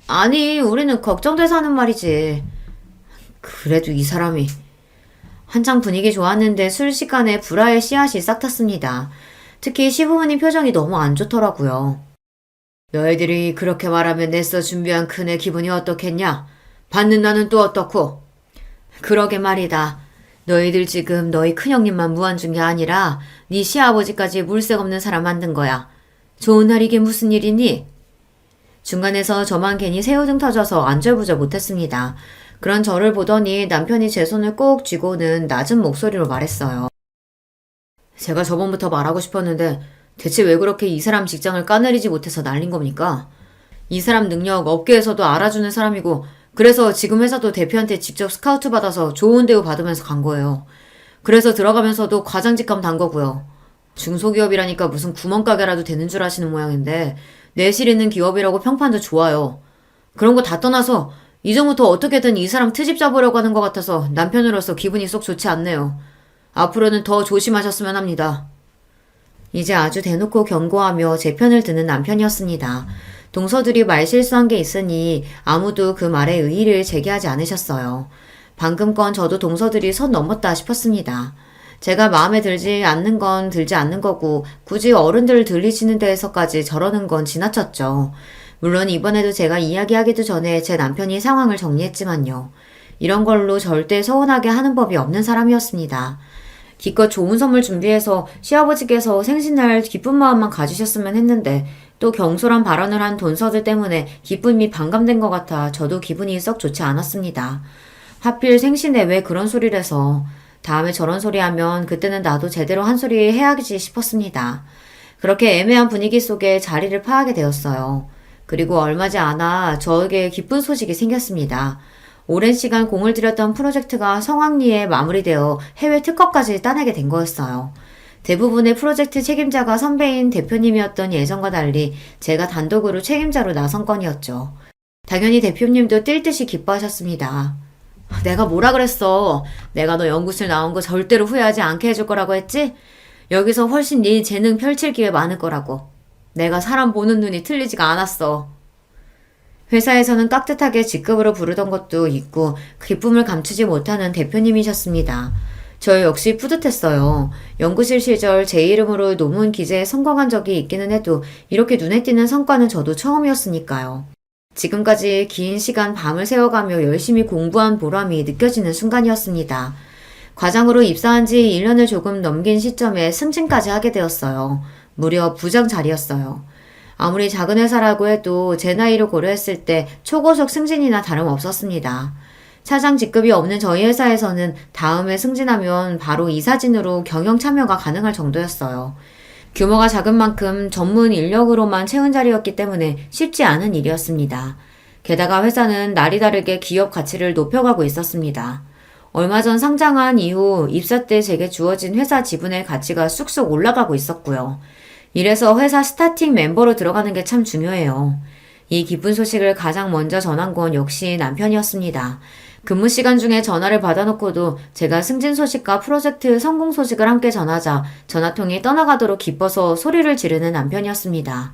아니 우리는 걱정돼서 하는 말이지. 그래도 이 사람이. 한창 분위기 좋았는데 순식간에 불화의 씨앗이 싹 탔습니다. 특히 시부모님 표정이 너무 안 좋더라고요. 너희들이 그렇게 말하면 내서 준비한 큰애 기분이 어떻겠냐? 받는 나는 또 어떻고? 그러게 말이다. 너희들 지금 너희 큰형님만 무안준 게 아니라 네 시아버지까지 물색 없는 사람 만든 거야. 좋은 날 이게 무슨 일이니? 중간에서 저만 괜히 새우등 터져서 안절부절 못했습니다. 그런 저를 보더니 남편이 제 손을 꼭 쥐고는 낮은 목소리로 말했어요. 제가 저번부터 말하고 싶었는데 대체 왜 그렇게 이 사람 직장을 까내리지 못해서 날린 겁니까? 이 사람 능력 업계에서도 알아주는 사람이고 그래서 지금 회사도 대표한테 직접 스카우트 받아서 좋은 대우 받으면서 간 거예요. 그래서 들어가면서도 과장직감 단 거고요. 중소기업이라니까 무슨 구멍가게라도 되는 줄 아시는 모양인데 내실 있는 기업이라고 평판도 좋아요. 그런 거 다 떠나서 이전부터 어떻게든 이 사람 트집 잡으려고 하는 것 같아서 남편으로서 기분이 쏙 좋지 않네요. 앞으로는 더 조심하셨으면 합니다. 이제 아주 대놓고 경고하며 제 편을 드는 남편이었습니다. 동서들이 말실수한 게 있으니 아무도 그 말에 의의를 제기하지 않으셨어요. 방금 건 저도 동서들이 선 넘었다 싶었습니다. 제가 마음에 들지 않는 건 들지 않는 거고 굳이 어른들 들리시는 데에서까지 저러는 건 지나쳤죠. 물론 이번에도 제가 이야기하기도 전에 제 남편이 상황을 정리했지만요. 이런 걸로 절대 서운하게 하는 법이 없는 사람이었습니다. 기껏 좋은 선물 준비해서 시아버지께서 생신날 기쁜 마음만 가지셨으면 했는데 또 경솔한 발언을 한 돈서들 때문에 기쁨이 반감된 것 같아 저도 기분이 썩 좋지 않았습니다. 하필 생신에 왜 그런 소리를 해서 다음에 저런 소리 하면 그때는 나도 제대로 한 소리 해야지 싶었습니다. 그렇게 애매한 분위기 속에 자리를 파하게 되었어요. 그리고 얼마지 않아 저에게 기쁜 소식이 생겼습니다. 오랜 시간 공을 들였던 프로젝트가 성황리에 마무리되어 해외 특허까지 따내게 된 거였어요. 대부분의 프로젝트 책임자가 선배인 대표님이었던 예전과 달리 제가 단독으로 책임자로 나선 건이었죠. 당연히 대표님도 뛸 듯이 기뻐하셨습니다. 내가 뭐라 그랬어? 내가 너 연구실 나온 거 절대로 후회하지 않게 해줄 거라고 했지? 여기서 훨씬 네 재능 펼칠 기회 많을 거라고. 내가 사람 보는 눈이 틀리지가 않았어. 회사에서는 깍듯하게 직급으로 부르던 것도 있고 기쁨을 감추지 못하는 대표님이셨습니다. 저 역시 뿌듯했어요. 연구실 시절 제 이름으로 논문 기재에 성공한 적이 있기는 해도 이렇게 눈에 띄는 성과는 저도 처음이었으니까요. 지금까지 긴 시간 밤을 새워가며 열심히 공부한 보람이 느껴지는 순간이었습니다. 과장으로 입사한 지 1년을 조금 넘긴 시점에 승진까지 하게 되었어요. 무려 부장 자리였어요. 아무리 작은 회사라고 해도 제 나이를 고려했을 때 초고속 승진이나 다름없었습니다. 차장 직급이 없는 저희 회사에서는 다음에 승진하면 바로 이사진으로 경영 참여가 가능할 정도였어요. 규모가 작은 만큼 전문 인력으로만 채운 자리였기 때문에 쉽지 않은 일이었습니다. 게다가 회사는 날이 다르게 기업 가치를 높여가고 있었습니다. 얼마 전 상장한 이후 입사 때 제게 주어진 회사 지분의 가치가 쑥쑥 올라가고 있었고요. 이래서 회사 스타팅 멤버로 들어가는 게 참 중요해요. 이 기쁜 소식을 가장 먼저 전한 건 역시 남편이었습니다. 근무 시간 중에 전화를 받아놓고도 제가 승진 소식과 프로젝트 성공 소식을 함께 전하자 전화통이 떠나가도록 기뻐서 소리를 지르는 남편이었습니다.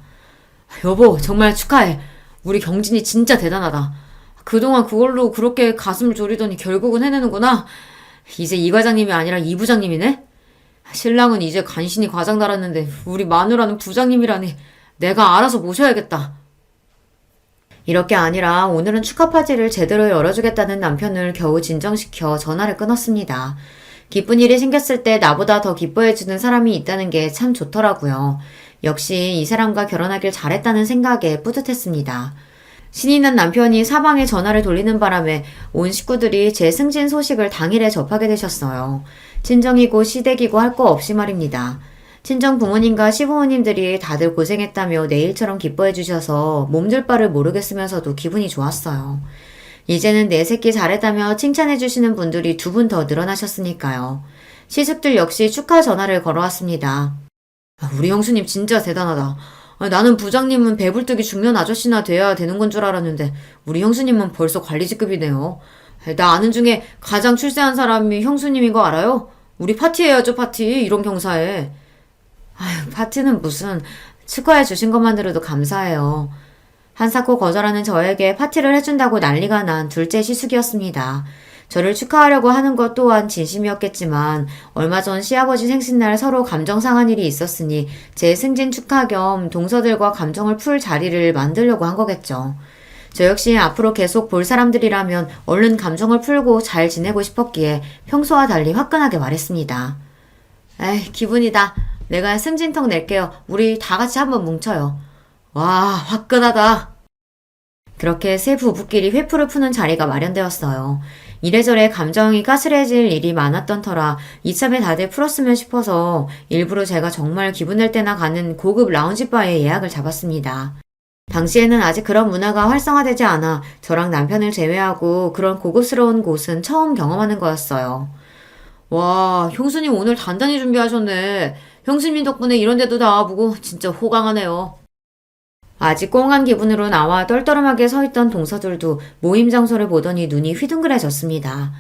여보, 정말 축하해. 우리 경진이 진짜 대단하다. 그동안 그걸로 그렇게 가슴을 졸이더니 결국은 해내는구나. 이제 이 과장님이 아니라 이 부장님이네? 신랑은 이제 간신히 과장 달았는데 우리 마누라는 부장님이라니. 내가 알아서 모셔야겠다. 이렇게 아니라 오늘은 축하 파티를 제대로 열어주겠다는 남편을 겨우 진정시켜 전화를 끊었습니다. 기쁜 일이 생겼을 때 나보다 더 기뻐해주는 사람이 있다는 게 참 좋더라고요. 역시 이 사람과 결혼하길 잘했다는 생각에 뿌듯했습니다. 신이 난 남편이 사방에 전화를 돌리는 바람에 온 식구들이 제 승진 소식을 당일에 접하게 되셨어요. 친정이고 시댁이고 할 거 없이 말입니다. 친정 부모님과 시부모님들이 다들 고생했다며 내일처럼 기뻐해 주셔서 몸둘 바를 모르겠으면서도 기분이 좋았어요. 이제는 내 새끼 잘했다며 칭찬해 주시는 분들이 두 분 더 늘어나셨으니까요. 시숙들 역시 축하 전화를 걸어왔습니다. 우리 형수님 진짜 대단하다. 나는 부장님은 배불뚝이 중년 아저씨나 돼야 되는 건 줄 알았는데 우리 형수님은 벌써 관리직급이네요. 나 아는 중에 가장 출세한 사람이 형수님인 거 알아요? 우리 파티해야죠, 파티. 이런 경사에. 아휴, 파티는 무슨. 축하해 주신 것만으로도 감사해요. 한사코 거절하는 저에게 파티를 해준다고 난리가 난 둘째 시숙이었습니다. 저를 축하하려고 하는 것 또한 진심이었겠지만 얼마 전 시아버지 생신날 서로 감정 상한 일이 있었으니 제 승진 축하 겸 동서들과 감정을 풀 자리를 만들려고 한 거겠죠. 저 역시 앞으로 계속 볼 사람들이라면 얼른 감정을 풀고 잘 지내고 싶었기에 평소와 달리 화끈하게 말했습니다. 에이, 기분이다. 내가 승진턱 낼게요. 우리 다 같이 한번 뭉쳐요. 와, 화끈하다. 그렇게 세 부부끼리 회풀을 푸는 자리가 마련되었어요. 이래저래 감정이 가스레질 일이 많았던 터라 이참에 다들 풀었으면 싶어서 일부러 제가 정말 기분 낼 때나 가는 고급 라운지바에 예약을 잡았습니다. 당시에는 아직 그런 문화가 활성화되지 않아 저랑 남편을 제외하고 그런 고급스러운 곳은 처음 경험하는 거였어요. 와, 형수님 오늘 단단히 준비하셨네. 형수님 덕분에 이런 데도 다 와보고 진짜 호강하네요. 아직 꽁한 기분으로 나와 떨떠름하게 서있던 동서들도 모임 장소를 보더니 눈이 휘둥그레졌습니다.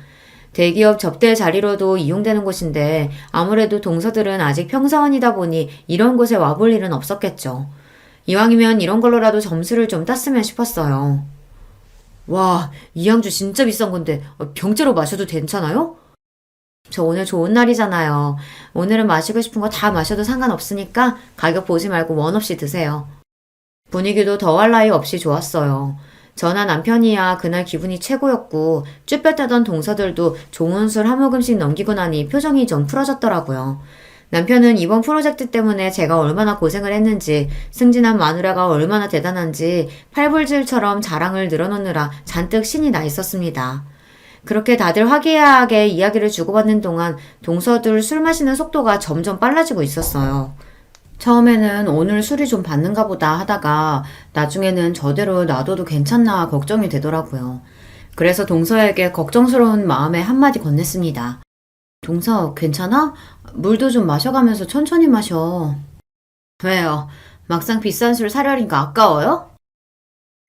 대기업 접대 자리로도 이용되는 곳인데 아무래도 동서들은 아직 평사원이다 보니 이런 곳에 와볼 일은 없었겠죠. 이왕이면 이런 걸로라도 점수를 좀 땄으면 싶었어요. 와, 이 양주 진짜 비싼 건데 병째로 마셔도 괜찮아요? 저 오늘 좋은 날이잖아요. 오늘은 마시고 싶은 거 다 마셔도 상관없으니까 가격 보지 말고 원 없이 드세요. 분위기도 더할 나위 없이 좋았어요. 저나 남편이야 그날 기분이 최고였고 쭈뼛하던 동서들도 좋은 술 한 모금씩 넘기고 나니 표정이 좀 풀어졌더라고요. 남편은 이번 프로젝트 때문에 제가 얼마나 고생을 했는지, 승진한 마누라가 얼마나 대단한지 팔불질처럼 자랑을 늘어놓느라 잔뜩 신이 나 있었습니다. 그렇게 다들 화기애애하게 이야기를 주고받는 동안 동서들 술 마시는 속도가 점점 빨라지고 있었어요. 처음에는 오늘 술이 좀 받는가 보다 하다가 나중에는 저대로 놔둬도 괜찮나 걱정이 되더라고요. 그래서 동서에게 걱정스러운 마음에 한마디 건넸습니다. 동서, 괜찮아? 물도 좀 마셔가면서 천천히 마셔. 왜요? 막상 비싼 술 사려니까 아까워요?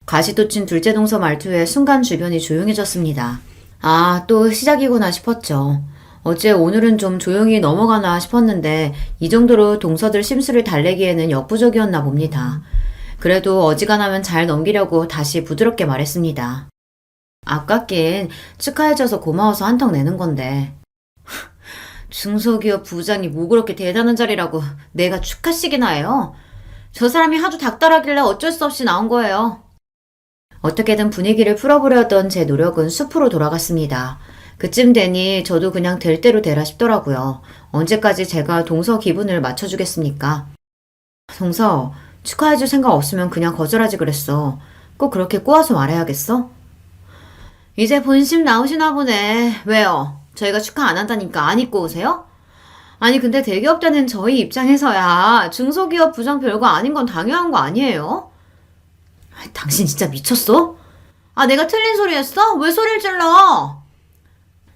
가시돋친 둘째 동서 말투에 순간 주변이 조용해졌습니다. 아, 또 시작이구나 싶었죠. 어째 오늘은 좀 조용히 넘어가나 싶었는데 이 정도로 동서들 심술을 달래기에는 역부족이었나 봅니다. 그래도 어지간하면 잘 넘기려고 다시 부드럽게 말했습니다. 아깝긴 축하해줘서 고마워서 한턱 내는 건데. 중소기업 부장이 뭐 그렇게 대단한 자리라고 내가 축하식이나 해요? 저 사람이 하도 닥달하길래 어쩔 수 없이 나온 거예요. 어떻게든 분위기를 풀어보려던 제 노력은 숲으로 돌아갔습니다. 그쯤 되니 저도 그냥 될 대로 되라 싶더라고요. 언제까지 제가 동서 기분을 맞춰주겠습니까? 동서, 축하해줄 생각 없으면 그냥 거절하지 그랬어. 꼭 그렇게 꼬아서 말해야겠어? 이제 본심 나오시나 보네. 왜요? 저희가 축하 안 한다니까 안 입고 오세요? 아니 근데 대기업 때는 저희 입장에서야 중소기업 부장 별거 아닌 건 당연한 거 아니에요? 당신 진짜 미쳤어? 아 내가 틀린 소리 했어? 왜 소리를 질러?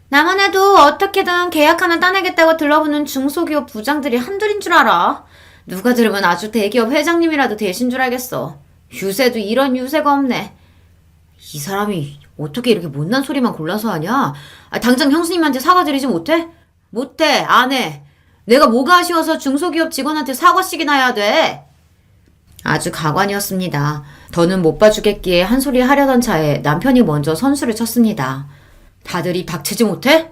나만 해도 어떻게든 계약 하나 따내겠다고 들러붙는 중소기업 부장들이 한둘인 줄 알아. 누가 들으면 아주 대기업 회장님이라도 되신 줄 알겠어. 유세도 이런 유세가 없네. 이 사람이 어떻게 이렇게 못난 소리만 골라서 하냐? 아, 당장 형수님한테 사과드리지 못해? 못해, 안 해. 내가 뭐가 아쉬워서 중소기업 직원한테 사과씩이나 해야 돼? 아주 가관이었습니다. 더는 못 봐주겠기에 한 소리 하려던 차에 남편이 먼저 선수를 쳤습니다. 다들 이 박치지 못해?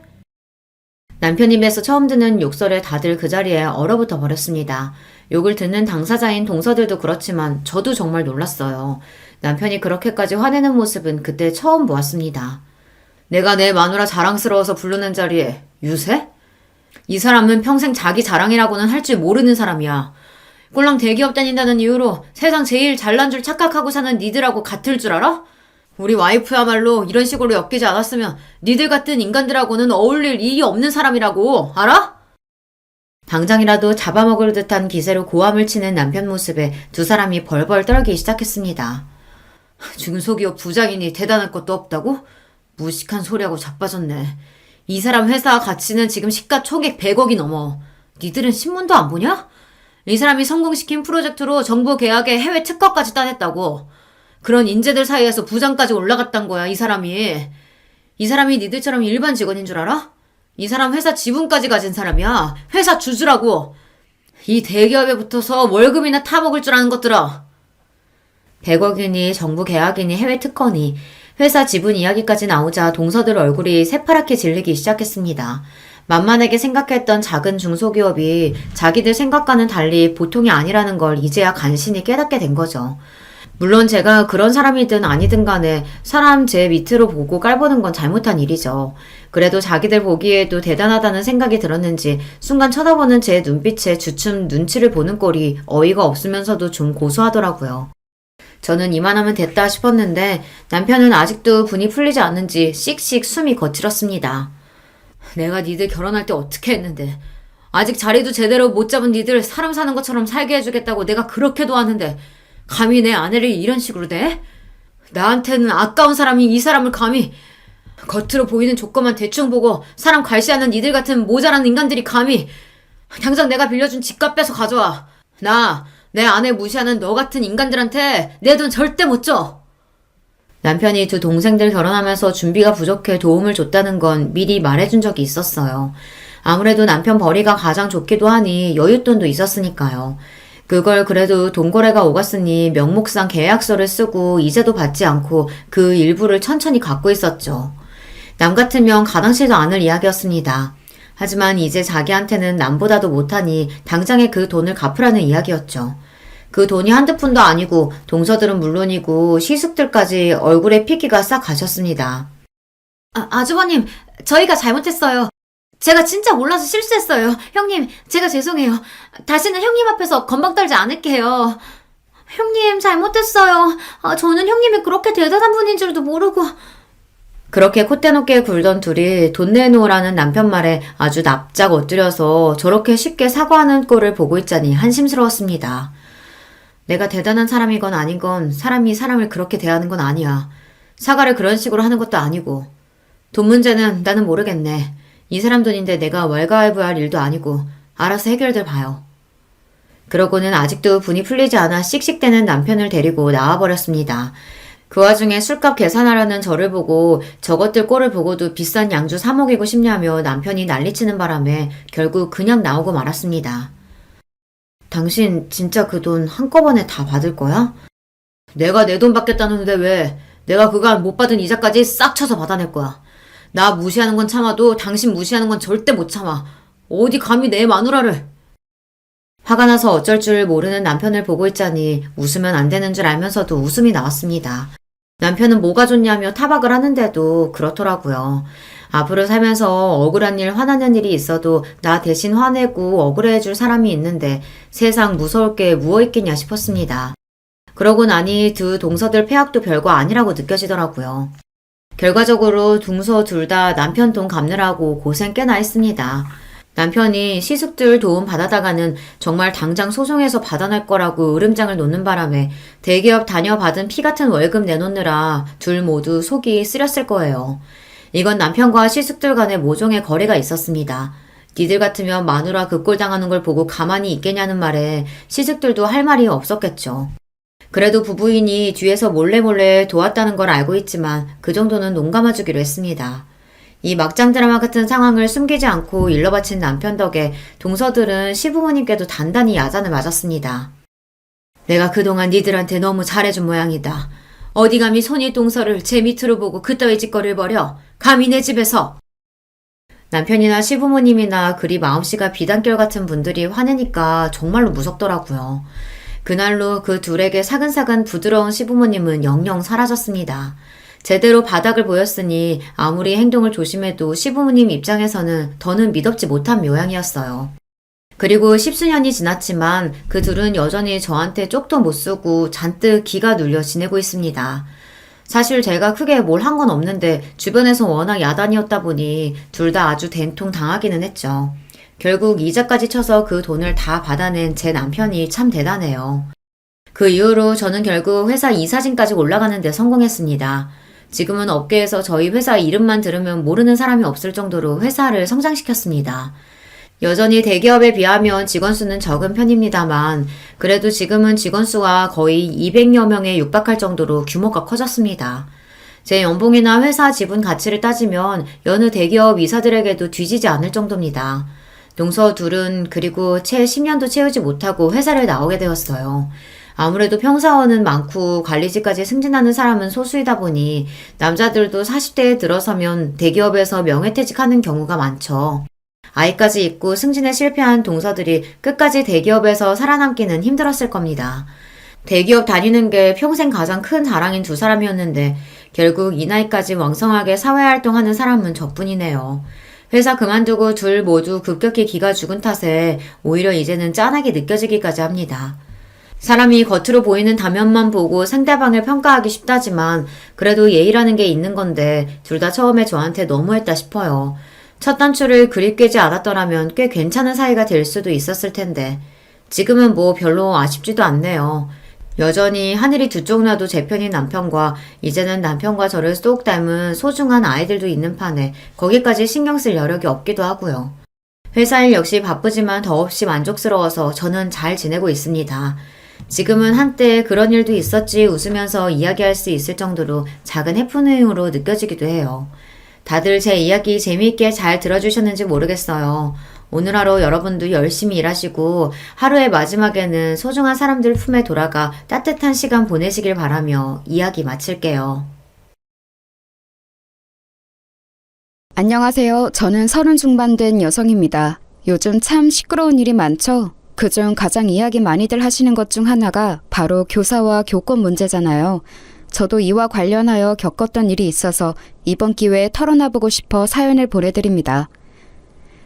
남편 입에서 처음 듣는 욕설에 다들 그 자리에 얼어붙어 버렸습니다. 욕을 듣는 당사자인 동서들도 그렇지만 저도 정말 놀랐어요. 남편이 그렇게까지 화내는 모습은 그때 처음 보았습니다. 내가 내 마누라 자랑스러워서 부르는 자리에 유세? 이 사람은 평생 자기 자랑이라고는 할 줄 모르는 사람이야. 꼴랑 대기업 다닌다는 이유로 세상 제일 잘난 줄 착각하고 사는 니들하고 같을 줄 알아? 우리 와이프야말로 이런 식으로 엮이지 않았으면 니들 같은 인간들하고는 어울릴 일이 없는 사람이라고, 알아? 당장이라도 잡아먹을 듯한 기세로 고함을 치는 남편 모습에 두 사람이 벌벌 떨기 시작했습니다. 중소기업 부장이니 대단할 것도 없다고? 무식한 소리하고 자빠졌네. 이 사람 회사 가치는 지금 시가총액 100억이 넘어. 니들은 신문도 안 보냐? 이 사람이 성공시킨 프로젝트로 정부 계약에 해외 특허까지 따냈다고. 그런 인재들 사이에서 부장까지 올라갔단 거야, 이 사람이. 이 사람이 니들처럼 일반 직원인 줄 알아? 이 사람 회사 지분까지 가진 사람이야. 회사 주주라고. 이 대기업에 붙어서 월급이나 타먹을 줄 아는 것들아. 100억이니 정부 계약이니 해외 특허니 회사 지분 이야기까지 나오자 동서들 얼굴이 새파랗게 질리기 시작했습니다. 만만하게 생각했던 작은 중소기업이 자기들 생각과는 달리 보통이 아니라는 걸 이제야 간신히 깨닫게 된 거죠. 물론 제가 그런 사람이든 아니든 간에 사람 제 밑으로 보고 깔보는 건 잘못한 일이죠. 그래도 자기들 보기에도 대단하다는 생각이 들었는지 순간 쳐다보는 제 눈빛에 주춤 눈치를 보는 꼴이 어이가 없으면서도 좀 고소하더라고요. 저는 이만하면 됐다 싶었는데 남편은 아직도 분이 풀리지 않는지 씩씩 숨이 거칠었습니다. 내가 니들 결혼할 때 어떻게 했는데 아직 자리도 제대로 못 잡은 니들 사람 사는 것처럼 살게 해주겠다고 내가 그렇게 도왔는데 감히 내 아내를 이런 식으로 대? 나한테는 아까운 사람이 이 사람을 감히 겉으로 보이는 조건만 대충 보고 사람 괄시하는 니들 같은 모자란 인간들이 감히 당장 내가 빌려준 집값 빼서 가져와. 내 아내 무시하는 너 같은 인간들한테 내 돈 절대 못 줘. 남편이 두 동생들 결혼하면서 준비가 부족해 도움을 줬다는 건 미리 말해준 적이 있었어요. 아무래도 남편 벌이가 가장 좋기도 하니 여윳돈도 있었으니까요. 그걸 그래도 돈거래가 오갔으니 명목상 계약서를 쓰고 이자도 받지 않고 그 일부를 천천히 갖고 있었죠. 남 같으면 가당치도 않을 이야기였습니다. 하지만 이제 자기한테는 남보다도 못하니 당장에 그 돈을 갚으라는 이야기였죠. 그 돈이 한두 푼도 아니고 동서들은 물론이고 시숙들까지 얼굴에 피기가 싹 가셨습니다. 아주버님, 저희가 잘못했어요. 제가 진짜 몰라서 실수했어요. 형님, 제가 죄송해요. 다시는 형님 앞에서 건방 떨지 않을게요. 형님, 잘못했어요. 저는 형님이 그렇게 대단한 분인 줄도 모르고. 그렇게 콧대 높게 굴던 둘이 돈 내놓으라는 남편 말에 아주 납작 엎드려서 저렇게 쉽게 사과하는 꼴을 보고 있자니 한심스러웠습니다. 내가 대단한 사람이건 아닌건 사람이 사람을 그렇게 대하는 건 아니야. 사과를 그런 식으로 하는 것도 아니고. 돈 문제는 나는 모르겠네. 이 사람 돈인데 내가 왈가왈부할 일도 아니고 알아서 해결들 봐요. 그러고는 아직도 분이 풀리지 않아 씩씩대는 남편을 데리고 나와버렸습니다. 그 와중에 술값 계산하라는 저를 보고 저것들 꼴을 보고도 비싼 양주 사 먹이고 싶냐며 남편이 난리치는 바람에 결국 그냥 나오고 말았습니다. 당신 진짜 그 돈 한꺼번에 다 받을 거야? 내가 내 돈 받겠다는데 왜? 내가 그간 못 받은 이자까지 싹 쳐서 받아낼 거야. 나 무시하는 건 참아도 당신 무시하는 건 절대 못 참아. 어디 감히 내 마누라를. 화가 나서 어쩔 줄 모르는 남편을 보고 있자니 웃으면 안 되는 줄 알면서도 웃음이 나왔습니다. 남편은 뭐가 좋냐며 타박을 하는데도 그렇더라고요. 앞으로 살면서 억울한 일, 화나는 일이 있어도 나 대신 화내고 억울해줄 사람이 있는데 세상 무서울 게 무엇 있겠냐 싶었습니다. 그러고 나니 두 동서들 폐악도 별거 아니라고 느껴지더라고요. 결과적으로 동서 둘 다 남편 돈 갚느라고 고생 꽤나 했습니다. 남편이 시숙들 도움 받아다가는 정말 당장 소송해서 받아낼 거라고 으름장을 놓는 바람에 대기업 다녀받은 피 같은 월급 내놓느라 둘 모두 속이 쓰렸을 거예요. 이건 남편과 시숙들 간의 모종의 거래가 있었습니다. 니들 같으면 마누라 그 꼴 당하는 걸 보고 가만히 있겠냐는 말에 시숙들도 할 말이 없었겠죠. 그래도 부부인이 뒤에서 몰래 도왔다는 걸 알고 있지만 그 정도는 농감아주기로 했습니다. 이 막장 드라마 같은 상황을 숨기지 않고 일러 바친 남편 덕에 동서들은 시부모님께도 단단히 야단을 맞았습니다. 내가 그동안 니들한테 너무 잘해준 모양이다. 어디 감히 손이 동서를 제 밑으로 보고 그따위 짓거리를 벌여. 감히 내 집에서. 남편이나 시부모님이나 그리 마음씨가 비단결 같은 분들이 화내니까 정말로 무섭더라고요. 그날로 그 둘에게 사근사근 부드러운 시부모님은 영영 사라졌습니다. 제대로 바닥을 보였으니 아무리 행동을 조심해도 시부모님 입장에서는 더는 믿업지 못한 모양이었어요. 그리고 십수년이 지났지만 그 둘은 여전히 저한테 쪽도 못 쓰고 잔뜩 기가 눌려 지내고 있습니다. 사실 제가 크게 뭘 한 건 없는데 주변에서 워낙 야단이었다 보니 둘 다 아주 된통 당하기는 했죠. 결국 이자까지 쳐서 그 돈을 다 받아낸 제 남편이 참 대단해요. 그 이후로 저는 결국 회사 이사진까지 올라가는 데 성공했습니다. 지금은 업계에서 저희 회사 이름만 들으면 모르는 사람이 없을 정도로 회사를 성장시켰습니다. 여전히 대기업에 비하면 직원 수는 적은 편입니다만 그래도 지금은 직원 수가 거의 200여 명에 육박할 정도로 규모가 커졌습니다. 제 연봉이나 회사 지분 가치를 따지면 여느 대기업 이사들에게도 뒤지지 않을 정도입니다. 동서 둘은 그리고 채 10년도 채우지 못하고 회사를 나오게 되었어요. 아무래도 평사원은 많고 관리직까지 승진하는 사람은 소수이다 보니 남자들도 40대에 들어서면 대기업에서 명예퇴직하는 경우가 많죠. 아이까지 있고 승진에 실패한 동서들이 끝까지 대기업에서 살아남기는 힘들었을 겁니다. 대기업 다니는 게 평생 가장 큰 자랑인 두 사람이었는데 결국 이 나이까지 왕성하게 사회활동하는 사람은 저뿐이네요. 회사 그만두고 둘 모두 급격히 기가 죽은 탓에 오히려 이제는 짠하게 느껴지기까지 합니다. 사람이 겉으로 보이는 다면만 보고 상대방을 평가하기 쉽다지만 그래도 예의라는 게 있는 건데 둘 다 처음에 저한테 너무했다 싶어요. 첫 단추를 그리 꿰지 않았더라면 꽤 괜찮은 사이가 될 수도 있었을 텐데 지금은 뭐 별로 아쉽지도 않네요. 여전히 하늘이 두 쪽 나도 제 편인 남편과 이제는 남편과 저를 쏙 닮은 소중한 아이들도 있는 판에 거기까지 신경 쓸 여력이 없기도 하고요. 회사 일 역시 바쁘지만 더없이 만족스러워서 저는 잘 지내고 있습니다. 지금은 한때 그런 일도 있었지 웃으면서 이야기할 수 있을 정도로 작은 해프닝으로 느껴지기도 해요. 다들 제 이야기 재미있게 잘 들어주셨는지 모르겠어요. 오늘 하루 여러분도 열심히 일하시고 하루의 마지막에는 소중한 사람들 품에 돌아가 따뜻한 시간 보내시길 바라며 이야기 마칠게요. 안녕하세요. 저는 30 중반 된 여성입니다. 요즘 참 시끄러운 일이 많죠? 그중 가장 이야기 많이들 하시는 것 중 하나가 바로 교사와 교권 문제잖아요. 저도 이와 관련하여 겪었던 일이 있어서 이번 기회에 털어놔보고 싶어 사연을 보내드립니다.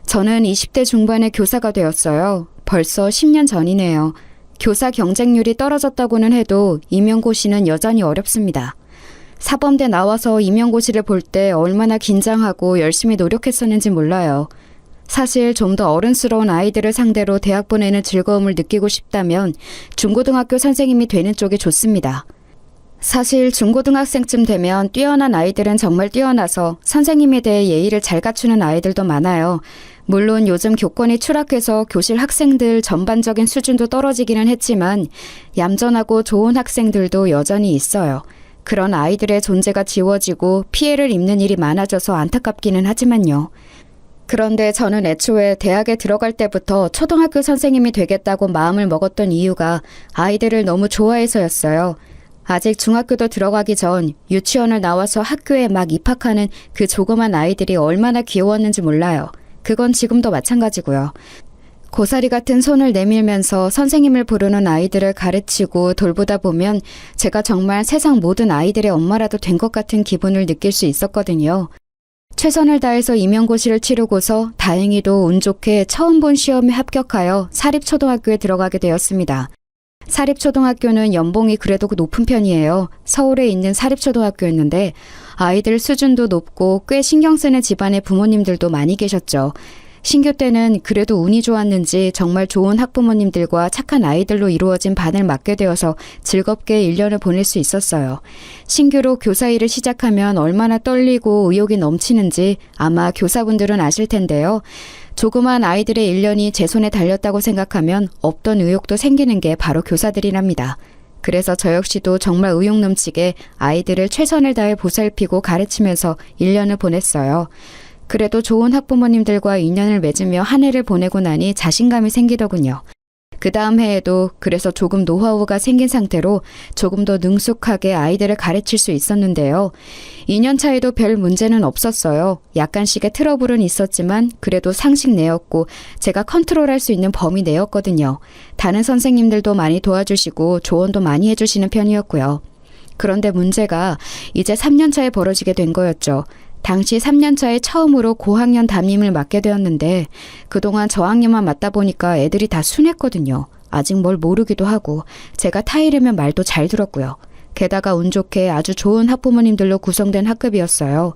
저는 20대 중반에 교사가 되었어요. 벌써 10년 전이네요. 교사 경쟁률이 떨어졌다고는 해도 임용고시는 여전히 어렵습니다. 사범대 나와서 임용고시를 볼 때 얼마나 긴장하고 열심히 노력했었는지 몰라요. 사실 좀 더 어른스러운 아이들을 상대로 대학 보내는 즐거움을 느끼고 싶다면 중고등학교 선생님이 되는 쪽이 좋습니다. 사실 중고등학생쯤 되면 뛰어난 아이들은 정말 뛰어나서 선생님에 대해 예의를 잘 갖추는 아이들도 많아요. 물론 요즘 교권이 추락해서 교실 학생들 전반적인 수준도 떨어지기는 했지만 얌전하고 좋은 학생들도 여전히 있어요. 그런 아이들의 존재가 지워지고 피해를 입는 일이 많아져서 안타깝기는 하지만요. 그런데 저는 애초에 대학에 들어갈 때부터 초등학교 선생님이 되겠다고 마음을 먹었던 이유가 아이들을 너무 좋아해서였어요. 아직 중학교도 들어가기 전 유치원을 나와서 학교에 막 입학하는 그 조그만 아이들이 얼마나 귀여웠는지 몰라요. 그건 지금도 마찬가지고요. 고사리 같은 손을 내밀면서 선생님을 부르는 아이들을 가르치고 돌보다 보면 제가 정말 세상 모든 아이들의 엄마라도 된 것 같은 기분을 느낄 수 있었거든요. 최선을 다해서 임용고시를 치르고서 다행히도 운 좋게 처음 본 시험에 합격하여 사립초등학교에 들어가게 되었습니다. 사립초등학교는 연봉이 그래도 높은 편이에요. 서울에 있는 사립초등학교였는데 아이들 수준도 높고 꽤 신경 쓰는 집안의 부모님들도 많이 계셨죠. 신규 때는 그래도 운이 좋았는지 정말 좋은 학부모님들과 착한 아이들로 이루어진 반을 맡게 되어서 즐겁게 1년을 보낼 수 있었어요. 신규로 교사 일을 시작하면 얼마나 떨리고 의욕이 넘치는지 아마 교사분들은 아실 텐데요. 조그만 아이들의 1년이 제 손에 달렸다고 생각하면 없던 의욕도 생기는 게 바로 교사들이랍니다. 그래서 저 역시도 정말 의욕 넘치게 아이들을 최선을 다해 보살피고 가르치면서 1년을 보냈어요. 그래도 좋은 학부모님들과 인연을 맺으며 한 해를 보내고 나니 자신감이 생기더군요. 그 다음 해에도 그래서 조금 노하우가 생긴 상태로 조금 더 능숙하게 아이들을 가르칠 수 있었는데요. 2년 차에도 별 문제는 없었어요. 약간씩의 트러블은 있었지만 그래도 상식 내였고 제가 컨트롤할 수 있는 범위 내였거든요. 다른 선생님들도 많이 도와주시고 조언도 많이 해주시는 편이었고요. 그런데 문제가 이제 3년 차에 벌어지게 된 거였죠. 당시 3년 차에 처음으로 고학년 담임을 맡게 되었는데 그동안 저학년만 맡다 보니까 애들이 다 순했거든요. 아직 뭘 모르기도 하고 제가 타이르면 말도 잘 들었고요. 게다가 운 좋게 아주 좋은 학부모님들로 구성된 학급이었어요.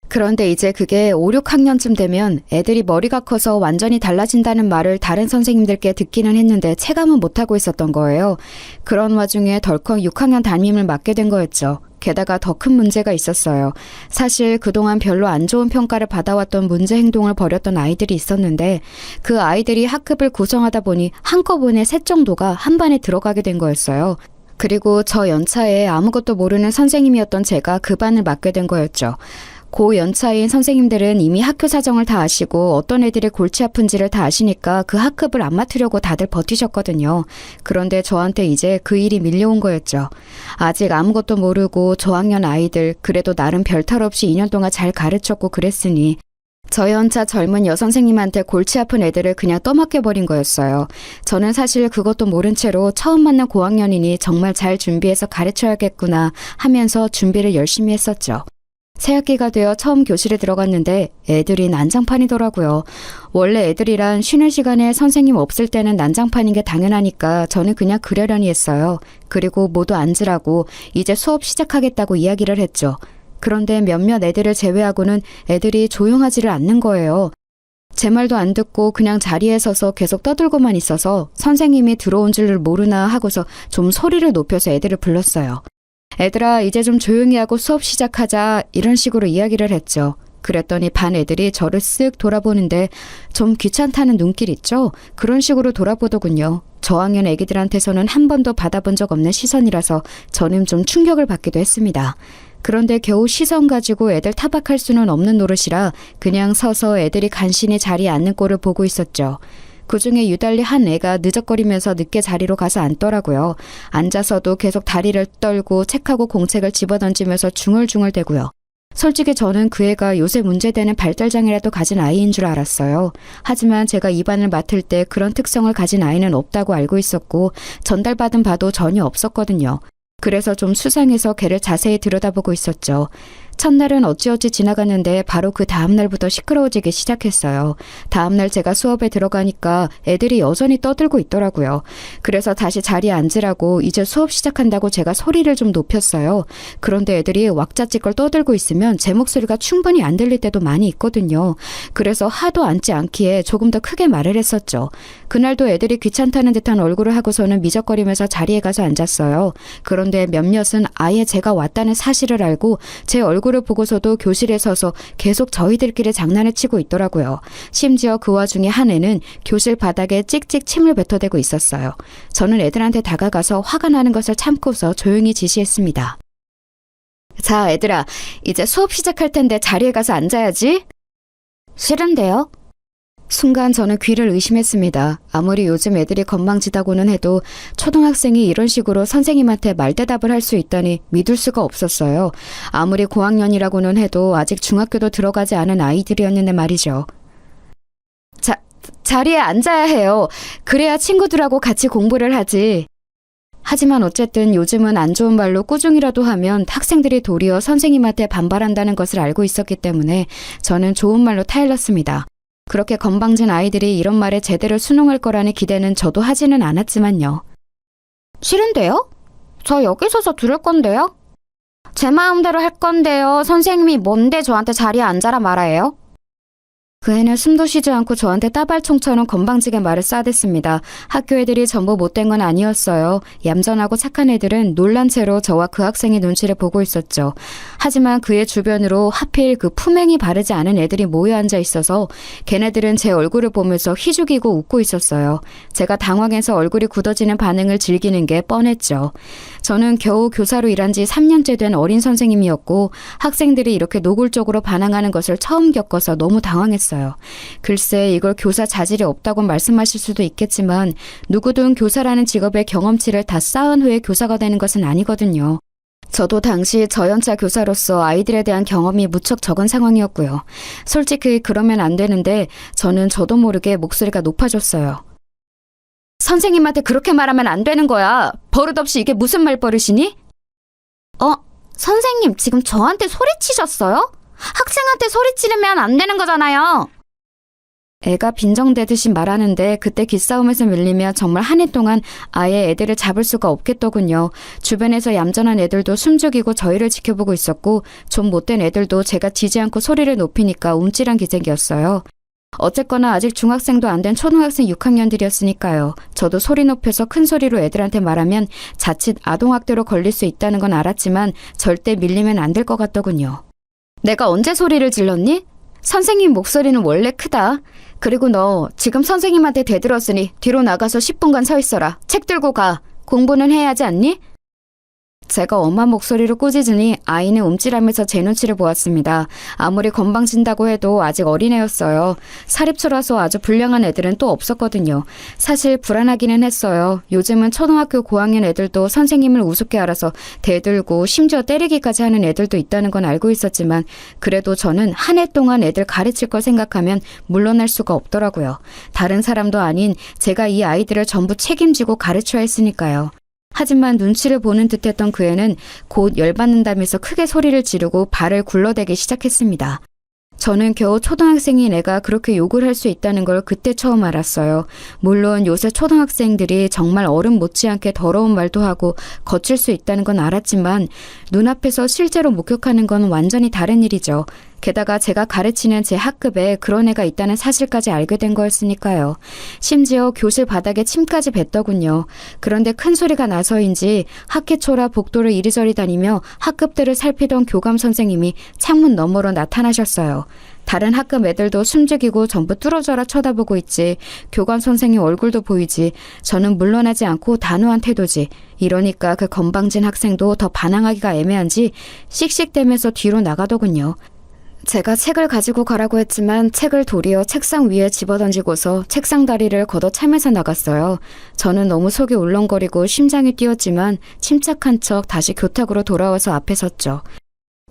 그런데 이제 그게 5, 6학년쯤 되면 애들이 머리가 커서 완전히 달라진다는 말을 다른 선생님들께 듣기는 했는데 체감은 못하고 있었던 거예요. 그런 와중에 덜컥 6학년 담임을 맡게 된 거였죠. 게다가 더 큰 문제가 있었어요. 사실 그동안 별로 안 좋은 평가를 받아왔던 문제 행동을 벌였던 아이들이 있었는데 그 아이들이 학급을 구성하다 보니 한꺼번에 셋 정도가 한 반에 들어가게 된 거였어요. 그리고 저 연차에 아무것도 모르는 선생님이었던 제가 그 반을 맡게 된 거였죠. 고 연차인 선생님들은 이미 학교 사정을 다 아시고 어떤 애들이 골치 아픈지를 다 아시니까 그 학급을 안 맡으려고 다들 버티셨거든요. 그런데 저한테 이제 그 일이 밀려온 거였죠. 아직 아무것도 모르고 저학년 아이들 그래도 나름 별탈 없이 2년 동안 잘 가르쳤고 그랬으니 저 연차 젊은 여선생님한테 골치 아픈 애들을 그냥 떠맡겨버린 거였어요. 저는 사실 그것도 모른 채로 처음 만난 고학년이니 정말 잘 준비해서 가르쳐야겠구나 하면서 준비를 열심히 했었죠. 새학기가 되어 처음 교실에 들어갔는데 애들이 난장판이더라고요. 원래 애들이란 쉬는 시간에 선생님 없을 때는 난장판인 게 당연하니까 저는 그냥 그러려니 했어요. 그리고 모두 앉으라고 이제 수업 시작하겠다고 이야기를 했죠. 그런데 몇몇 애들을 제외하고는 애들이 조용하지를 않는 거예요. 제 말도 안 듣고 그냥 자리에 서서 계속 떠들고만 있어서 선생님이 들어온 줄을 모르나 하고서 좀 소리를 높여서 애들을 불렀어요. 애들아 이제 좀 조용히 하고 수업 시작하자 이런 식으로 이야기를 했죠. 그랬더니 반 애들이 저를 쓱 돌아보는데 좀 귀찮다는 눈길 있죠? 그런 식으로 돌아보더군요. 저학년 애기들한테서는 한 번도 받아본 적 없는 시선이라서 저는 좀 충격을 받기도 했습니다. 그런데 겨우 시선 가지고 애들 타박할 수는 없는 노릇이라 그냥 서서 애들이 간신히 자리에 앉는 꼴을 보고 있었죠. 그중에 유달리 한 애가 느적거리면서 늦게 자리로 가서 앉더라고요. 앉아서도 계속 다리를 떨고 책하고 공책을 집어던지면서 중얼중얼대고요. 솔직히 저는 그 애가 요새 문제되는 발달장애라도 가진 아이인 줄 알았어요. 하지만 제가 이 반을 맡을 때 그런 특성을 가진 아이는 없다고 알고 있었고 전달받은 바도 전혀 없었거든요. 그래서 좀 수상해서 걔를 자세히 들여다보고 있었죠. 첫날은 어찌어찌 지나갔는데 바로 그 다음날부터 시끄러워지기 시작했어요. 다음날 제가 수업에 들어가니까 애들이 여전히 떠들고 있더라고요. 그래서 다시 자리에 앉으라고 이제 수업 시작한다고 제가 소리를 좀 높였어요. 그런데 애들이 왁자지껄 떠들고 있으면 제 목소리가 충분히 안 들릴 때도 많이 있거든요. 그래서 하도 앉지 않기에 조금 더 크게 말을 했었죠. 그날도 애들이 귀찮다는 듯한 얼굴을 하고서는 미적거리면서 자리에 가서 앉았어요. 그런데 몇몇은 아예 제가 왔다는 사실을 알고 제 얼굴을 보고서도 교실에 서서 계속 저희들끼리 장난을 치고 있더라고요. 심지어 그 와중에 한 애는 교실 바닥에 찍찍 침을 뱉어대고 있었어요. 저는 애들한테 다가가서 화가 나는 것을 참고서 조용히 지시했습니다. 자, 애들아, 이제 수업 시작할 텐데 자리에 가서 앉아야지. 싫은데요? 순간 저는 귀를 의심했습니다. 아무리 요즘 애들이 건방지다고는 해도 초등학생이 이런 식으로 선생님한테 말대답을 할 수 있다니 믿을 수가 없었어요. 아무리 고학년이라고는 해도 아직 중학교도 들어가지 않은 아이들이었는데 말이죠. 자리에 앉아야 해요. 그래야 친구들하고 같이 공부를 하지. 하지만 어쨌든 요즘은 안 좋은 말로 꾸중이라도 하면 학생들이 도리어 선생님한테 반발한다는 것을 알고 있었기 때문에 저는 좋은 말로 타일렀습니다. 그렇게 건방진 아이들이 이런 말에 제대로 순응할 거라는 기대는 저도 하지는 않았지만요. 싫은데요? 저 여기 서서 들을 건데요? 제 마음대로 할 건데요. 선생님이 뭔데 저한테 자리에 앉아라 말아요? 그 애는 숨도 쉬지 않고 저한테 따발총처럼 건방지게 말을 쏴댔습니다. 학교 애들이 전부 못된 건 아니었어요. 얌전하고 착한 애들은 놀란 채로 저와 그 학생의 눈치를 보고 있었죠. 하지만 그의 주변으로 하필 그 품행이 바르지 않은 애들이 모여 앉아 있어서 걔네들은 제 얼굴을 보면서 희죽이고 웃고 있었어요. 제가 당황해서 얼굴이 굳어지는 반응을 즐기는 게 뻔했죠. 저는 겨우 교사로 일한 지 3년째 된 어린 선생님이었고 학생들이 이렇게 노골적으로 반항하는 것을 처음 겪어서 너무 당황했어요. 글쎄 이걸 교사 자질이 없다고 말씀하실 수도 있겠지만 누구든 교사라는 직업의 경험치를 다 쌓은 후에 교사가 되는 것은 아니거든요. 저도 당시 저연차 교사로서 아이들에 대한 경험이 무척 적은 상황이었고요. 솔직히 그러면 안 되는데 저는 저도 모르게 목소리가 높아졌어요. 선생님한테 그렇게 말하면 안 되는 거야. 버릇없이 이게 무슨 말버릇이니? 선생님 지금 저한테 소리치셨어요? 학생한테 소리 지르면 안 되는 거잖아요. 애가 빈정대듯이 말하는데 그때 기싸움에서 밀리면 정말 한 해 동안 아예 애들을 잡을 수가 없겠더군요. 주변에서 얌전한 애들도 숨죽이고 저희를 지켜보고 있었고 좀 못된 애들도 제가 지지 않고 소리를 높이니까 움찔한 기색이었어요. 어쨌거나 아직 중학생도 안 된 초등학생 6학년들이었으니까요. 저도 소리 높여서 큰 소리로 애들한테 말하면 자칫 아동학대로 걸릴 수 있다는 건 알았지만 절대 밀리면 안 될 것 같더군요. 내가 언제 소리를 질렀니? 선생님 목소리는 원래 크다. 그리고 너 지금 선생님한테 대들었으니 뒤로 나가서 10분간 서 있어라. 책 들고 가. 공부는 해야 하지 않니? 제가 엄한 목소리로 꾸짖으니 아이는 움찔하면서 제 눈치를 보았습니다. 아무리 건방진다고 해도 아직 어린애였어요. 사립초라서 아주 불량한 애들은 또 없었거든요. 사실 불안하기는 했어요. 요즘은 초등학교 고학년 애들도 선생님을 우습게 알아서 대들고 심지어 때리기까지 하는 애들도 있다는 건 알고 있었지만 그래도 저는 한 해 동안 애들 가르칠 걸 생각하면 물러날 수가 없더라고요. 다른 사람도 아닌 제가 이 아이들을 전부 책임지고 가르쳐야 했으니까요. 하지만 눈치를 보는 듯했던 그 애는 곧 열받는다면서 크게 소리를 지르고 발을 굴러대기 시작했습니다. 저는 겨우 초등학생인 애가 그렇게 욕을 할 수 있다는 걸 그때 처음 알았어요. 물론 요새 초등학생들이 정말 어른 못지않게 더러운 말도 하고 거칠 수 있다는 건 알았지만 눈앞에서 실제로 목격하는 건 완전히 다른 일이죠. 게다가 제가 가르치는 제 학급에 그런 애가 있다는 사실까지 알게 된 거였으니까요. 심지어 교실 바닥에 침까지 뱉더군요. 그런데 큰 소리가 나서인지 학기 초라 복도를 이리저리 다니며 학급들을 살피던 교감 선생님이 창문 너머로 나타나셨어요. 다른 학급 애들도 숨죽이고 전부 뚫어져라 쳐다보고 있지. 교감 선생님 얼굴도 보이지. 저는 물러나지 않고 단호한 태도지. 이러니까 그 건방진 학생도 더 반항하기가 애매한지 씩씩대면서 뒤로 나가더군요. 제가 책을 가지고 가라고 했지만 책을 도리어 책상 위에 집어던지고서 책상 다리를 걷어차면서 나갔어요. 저는 너무 속이 울렁거리고 심장이 뛰었지만 침착한 척 다시 교탁으로 돌아와서 앞에 섰죠.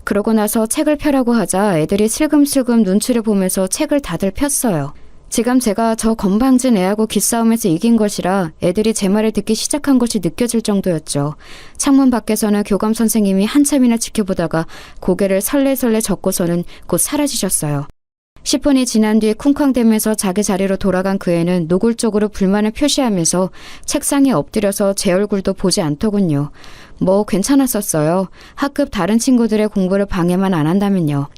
그러고 나서 책을 펴라고 하자 애들이 슬금슬금 눈치를 보면서 책을 다들 폈어요. 지금 제가 저 건방진 애하고 기싸움에서 이긴 것이라 애들이 제 말을 듣기 시작한 것이 느껴질 정도였죠. 창문 밖에서는 교감 선생님이 한참이나 지켜보다가 고개를 설레설레 젓고서는 곧 사라지셨어요. 10분이 지난 뒤 쿵쾅대면서 자기 자리로 돌아간 그 애는 노골적으로 불만을 표시하면서 책상에 엎드려서 제 얼굴도 보지 않더군요. 뭐 괜찮았었어요. 학급 다른 친구들의 공부를 방해만 안 한다면요.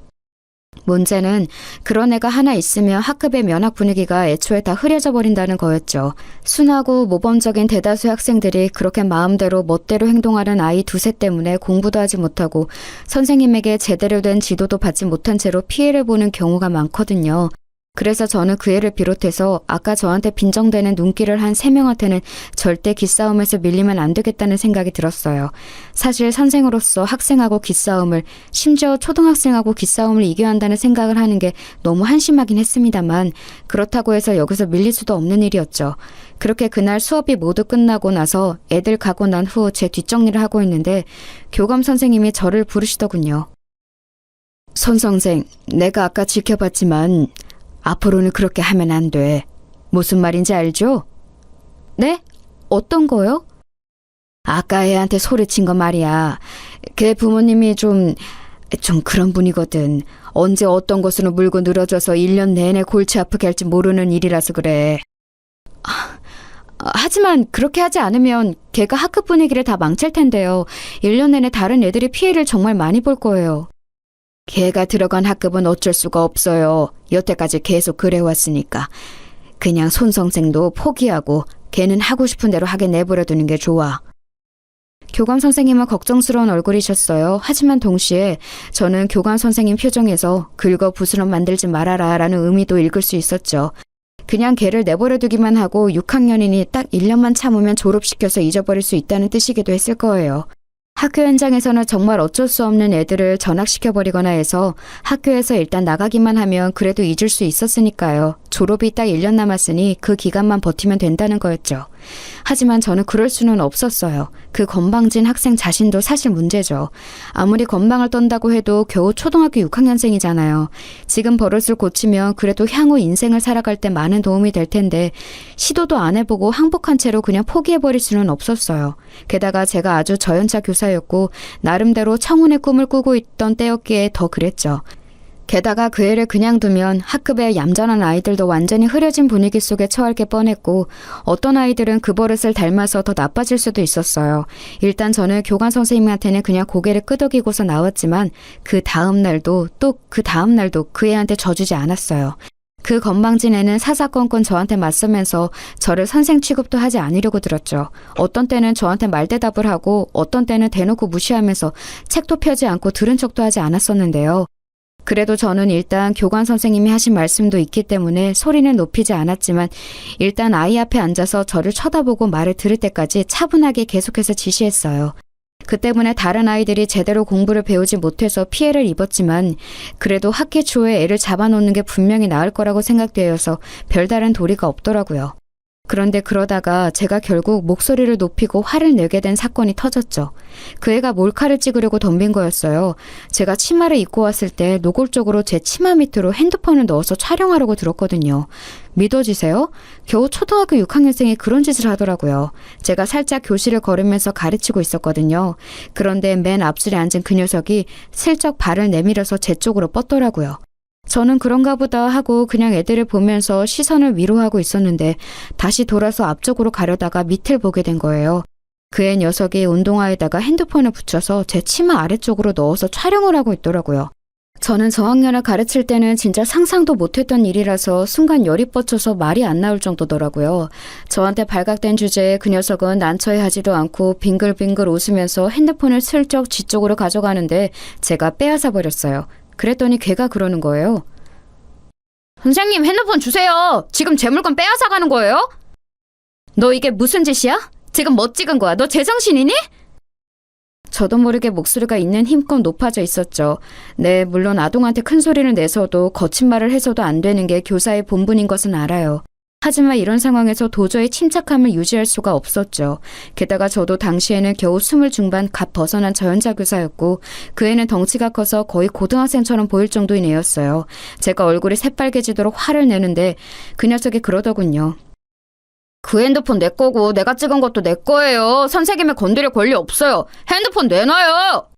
문제는 그런 애가 하나 있으면 학급의 면학 분위기가 애초에 다 흐려져 버린다는 거였죠. 순하고 모범적인 대다수의 학생들이 그렇게 마음대로 멋대로 행동하는 아이 두세 때문에 공부도 하지 못하고 선생님에게 제대로 된 지도도 받지 못한 채로 피해를 보는 경우가 많거든요. 그래서 저는 그 애를 비롯해서 아까 저한테 빈정대는 눈길을 한 3명한테는 절대 기싸움에서 밀리면 안 되겠다는 생각이 들었어요. 사실 선생으로서 학생하고 기싸움을, 심지어 초등학생하고 기싸움을 이겨야 한다는 생각을 하는 게 너무 한심하긴 했습니다만 그렇다고 해서 여기서 밀릴 수도 없는 일이었죠. 그렇게 그날 수업이 모두 끝나고 나서 애들 가고 난 후 제 뒷정리를 하고 있는데 교감 선생님이 저를 부르시더군요. 손 선생, 내가 아까 지켜봤지만 앞으로는 그렇게 하면 안 돼. 무슨 말인지 알죠? 네? 어떤 거요? 아까 애한테 소리친 거 말이야. 걔 부모님이 좀 그런 분이거든. 언제 어떤 것으로 물고 늘어져서 1년 내내 골치 아프게 할지 모르는 일이라서 그래. 하지만 그렇게 하지 않으면 걔가 학급 분위기를 다 망칠 텐데요. 1년 내내 다른 애들이 피해를 정말 많이 볼 거예요. 걔가 들어간 학급은 어쩔 수가 없어요. 여태까지 계속 그래왔으니까. 그냥 손 선생도 포기하고 걔는 하고 싶은 대로 하게 내버려두는 게 좋아. 교감 선생님은 걱정스러운 얼굴이셨어요. 하지만 동시에 저는 교감 선생님 표정에서 긁어 부스럼 만들지 말아라 라는 의미도 읽을 수 있었죠. 그냥 걔를 내버려두기만 하고 6학년이니 딱 1년만 참으면 졸업시켜서 잊어버릴 수 있다는 뜻이기도 했을 거예요. 학교 현장에서는 정말 어쩔 수 없는 애들을 전학시켜버리거나 해서 학교에서 일단 나가기만 하면 그래도 잊을 수 있었으니까요. 졸업이 딱 1년 남았으니 그 기간만 버티면 된다는 거였죠. 하지만 저는 그럴 수는 없었어요. 그 건방진 학생 자신도 사실 문제죠. 아무리 건방을 떤다고 해도 겨우 초등학교 6학년생이잖아요. 지금 버릇을 고치면 그래도 향후 인생을 살아갈 때 많은 도움이 될 텐데 시도도 안 해보고 항복한 채로 그냥 포기해버릴 수는 없었어요. 게다가 제가 아주 저연차 교사였고 나름대로 청운의 꿈을 꾸고 있던 때였기에 더 그랬죠. 게다가 그 애를 그냥 두면 학급의 얌전한 아이들도 완전히 흐려진 분위기 속에 처할 게 뻔했고 어떤 아이들은 그 버릇을 닮아서 더 나빠질 수도 있었어요. 일단 저는 교감 선생님한테는 그냥 고개를 끄덕이고서 나왔지만 그 다음 날도 또 그 다음 날도 그 애한테 져주지 않았어요. 그 건방진 애는 사사건건 저한테 맞서면서 저를 선생 취급도 하지 않으려고 들었죠. 어떤 때는 저한테 말대답을 하고 어떤 때는 대놓고 무시하면서 책도 펴지 않고 들은 척도 하지 않았었는데요. 그래도 저는 일단 교감 선생님이 하신 말씀도 있기 때문에 소리는 높이지 않았지만 일단 아이 앞에 앉아서 저를 쳐다보고 말을 들을 때까지 차분하게 계속해서 지시했어요. 그 때문에 다른 아이들이 제대로 공부를 배우지 못해서 피해를 입었지만 그래도 학기 초에 애를 잡아놓는 게 분명히 나을 거라고 생각되어서 별다른 도리가 없더라고요. 그런데 그러다가 제가 결국 목소리를 높이고 화를 내게 된 사건이 터졌죠. 그 애가 몰카를 찍으려고 덤빈 거였어요. 제가 치마를 입고 왔을 때 노골적으로 제 치마 밑으로 핸드폰을 넣어서 촬영하려고 들었거든요. 믿어지세요? 겨우 초등학교 6학년생이 그런 짓을 하더라고요. 제가 살짝 교실을 걸으면서 가르치고 있었거든요. 그런데 맨 앞줄에 앉은 그 녀석이 슬쩍 발을 내밀어서 제 쪽으로 뻗더라고요. 저는 그런가 보다 하고 그냥 애들을 보면서 시선을 위로하고 있었는데 다시 돌아서 앞쪽으로 가려다가 밑을 보게 된 거예요. 그의 녀석이 운동화에다가 핸드폰을 붙여서 제 치마 아래쪽으로 넣어서 촬영을 하고 있더라고요. 저는 저학년을 가르칠 때는 진짜 상상도 못했던 일이라서 순간 열이 뻗쳐서 말이 안 나올 정도더라고요. 저한테 발각된 주제에 그 녀석은 난처해하지도 않고 빙글빙글 웃으면서 핸드폰을 슬쩍 지 쪽으로 가져가는데 제가 빼앗아 버렸어요. 그랬더니 걔가 그러는 거예요. 선생님 핸드폰 주세요. 지금 제 물건 빼앗아 가는 거예요? 너 이게 무슨 짓이야? 지금 뭐 찍은 거야? 너 제정신이니? 저도 모르게 목소리가 있는 힘껏 높아져 있었죠. 네, 물론 아동한테 큰 소리를 내서도 거친 말을 해서도 안 되는 게 교사의 본분인 것은 알아요. 하지만 이런 상황에서 도저히 침착함을 유지할 수가 없었죠. 게다가 저도 당시에는 겨우 20 중반 갓 벗어난 저연자 교사였고 그 애는 덩치가 커서 거의 고등학생처럼 보일 정도인 애였어요. 제가 얼굴이 새빨개지도록 화를 내는데 그 녀석이 그러더군요. 그 핸드폰 내 거고 내가 찍은 것도 내 거예요. 선생님을 건드릴 권리 없어요. 핸드폰 내놔요.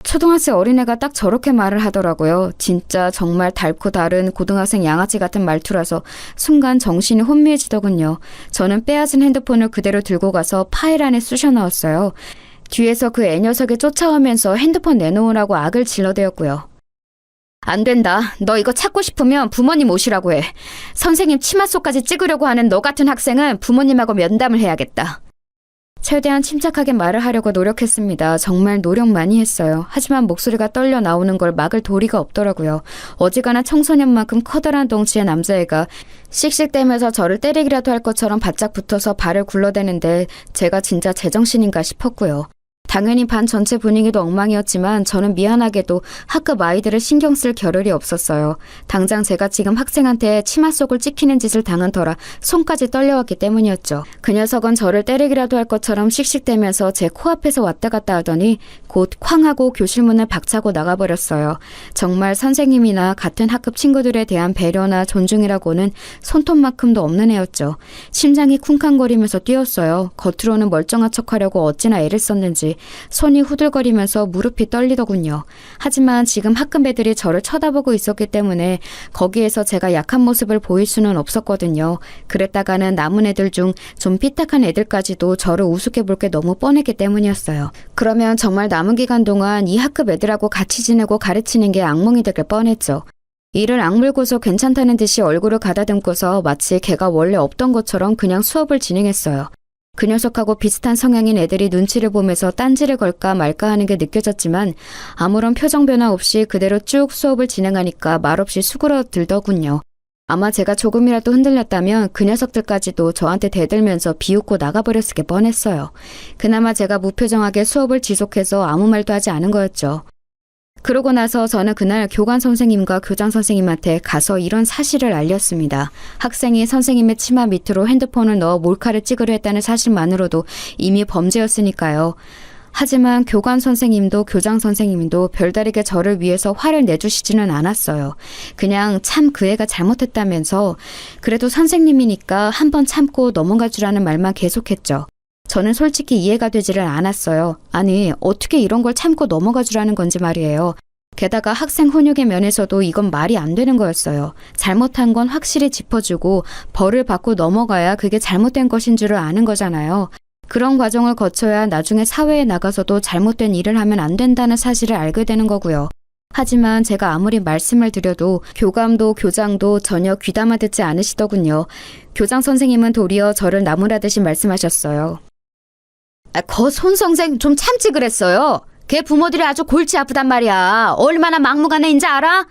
초등학생 어린애가 딱 저렇게 말을 하더라고요. 진짜 정말 닳고 다른 고등학생 양아치 같은 말투라서 순간 정신이 혼미해지더군요. 저는 빼앗은 핸드폰을 그대로 들고 가서 파일 안에 쑤셔 넣었어요. 뒤에서 그 애 녀석이 쫓아오면서 핸드폰 내놓으라고 악을 질러대었고요. 안 된다. 너 이거 찾고 싶으면 부모님 오시라고 해. 선생님 치마 속까지 찍으려고 하는 너 같은 학생은 부모님하고 면담을 해야겠다. 최대한 침착하게 말을 하려고 노력했습니다. 정말 노력 많이 했어요. 하지만 목소리가 떨려 나오는 걸 막을 도리가 없더라고요. 어지간한 청소년만큼 커다란 덩치의 남자애가 씩씩대면서 저를 때리기라도 할 것처럼 바짝 붙어서 발을 굴러대는데 제가 진짜 제정신인가 싶었고요. 당연히 반 전체 분위기도 엉망이었지만 저는 미안하게도 학급 아이들을 신경 쓸 겨를이 없었어요. 당장 제가 지금 학생한테 치마 속을 찍히는 짓을 당한 터라 손까지 떨려왔기 때문이었죠. 그 녀석은 저를 때리기라도 할 것처럼 씩씩대면서 제 코앞에서 왔다 갔다 하더니 곧 쾅 하고 교실 문을 박차고 나가버렸어요. 정말 선생님이나 같은 학급 친구들에 대한 배려나 존중이라고는 손톱만큼도 없는 애였죠. 심장이 쿵쾅거리면서 뛰었어요. 겉으로는 멀쩡한 척하려고 어찌나 애를 썼는지 손이 후들거리면서 무릎이 떨리더군요. 하지만 지금 학급 애들이 저를 쳐다보고 있었기 때문에 거기에서 제가 약한 모습을 보일 수는 없었거든요. 그랬다가는 남은 애들 중 좀 삐딱한 애들까지도 저를 우습게 볼 게 너무 뻔했기 때문이었어요. 그러면 정말 남은 기간 동안 이 학급 애들하고 같이 지내고 가르치는 게 악몽이 되길 뻔했죠. 이를 악물고서 괜찮다는 듯이 얼굴을 가다듬고서 마치 걔가 원래 없던 것처럼 그냥 수업을 진행했어요. 그 녀석하고 비슷한 성향인 애들이 눈치를 보면서 딴지를 걸까 말까 하는 게 느껴졌지만 아무런 표정 변화 없이 그대로 쭉 수업을 진행하니까 말없이 수그러들더군요. 아마 제가 조금이라도 흔들렸다면 그 녀석들까지도 저한테 대들면서 비웃고 나가버렸을 게 뻔했어요. 그나마 제가 무표정하게 수업을 지속해서 아무 말도 하지 않은 거였죠. 그러고 나서 저는 그날 교관 선생님과 교장 선생님한테 가서 이런 사실을 알렸습니다. 학생이 선생님의 치마 밑으로 핸드폰을 넣어 몰카를 찍으려 했다는 사실만으로도 이미 범죄였으니까요. 하지만 교관 선생님도 교장 선생님도 별다르게 저를 위해서 화를 내주시지는 않았어요. 그냥 참 그 애가 잘못했다면서 그래도 선생님이니까 한번 참고 넘어갈 줄 아는 말만 계속했죠. 저는 솔직히 이해가 되지를 않았어요. 아니, 어떻게 이런 걸 참고 넘어가 주라는 건지 말이에요. 게다가 학생 훈육의 면에서도 이건 말이 안 되는 거였어요. 잘못한 건 확실히 짚어주고 벌을 받고 넘어가야 그게 잘못된 것인 줄을 아는 거잖아요. 그런 과정을 거쳐야 나중에 사회에 나가서도 잘못된 일을 하면 안 된다는 사실을 알게 되는 거고요. 하지만 제가 아무리 말씀을 드려도 교감도 교장도 전혀 귀담아 듣지 않으시더군요. 교장 선생님은 도리어 저를 나무라듯이 말씀하셨어요. 거 손선생 좀 참지 그랬어요. 걔 부모들이 아주 골치 아프단 말이야. 얼마나 막무가내인지 알아?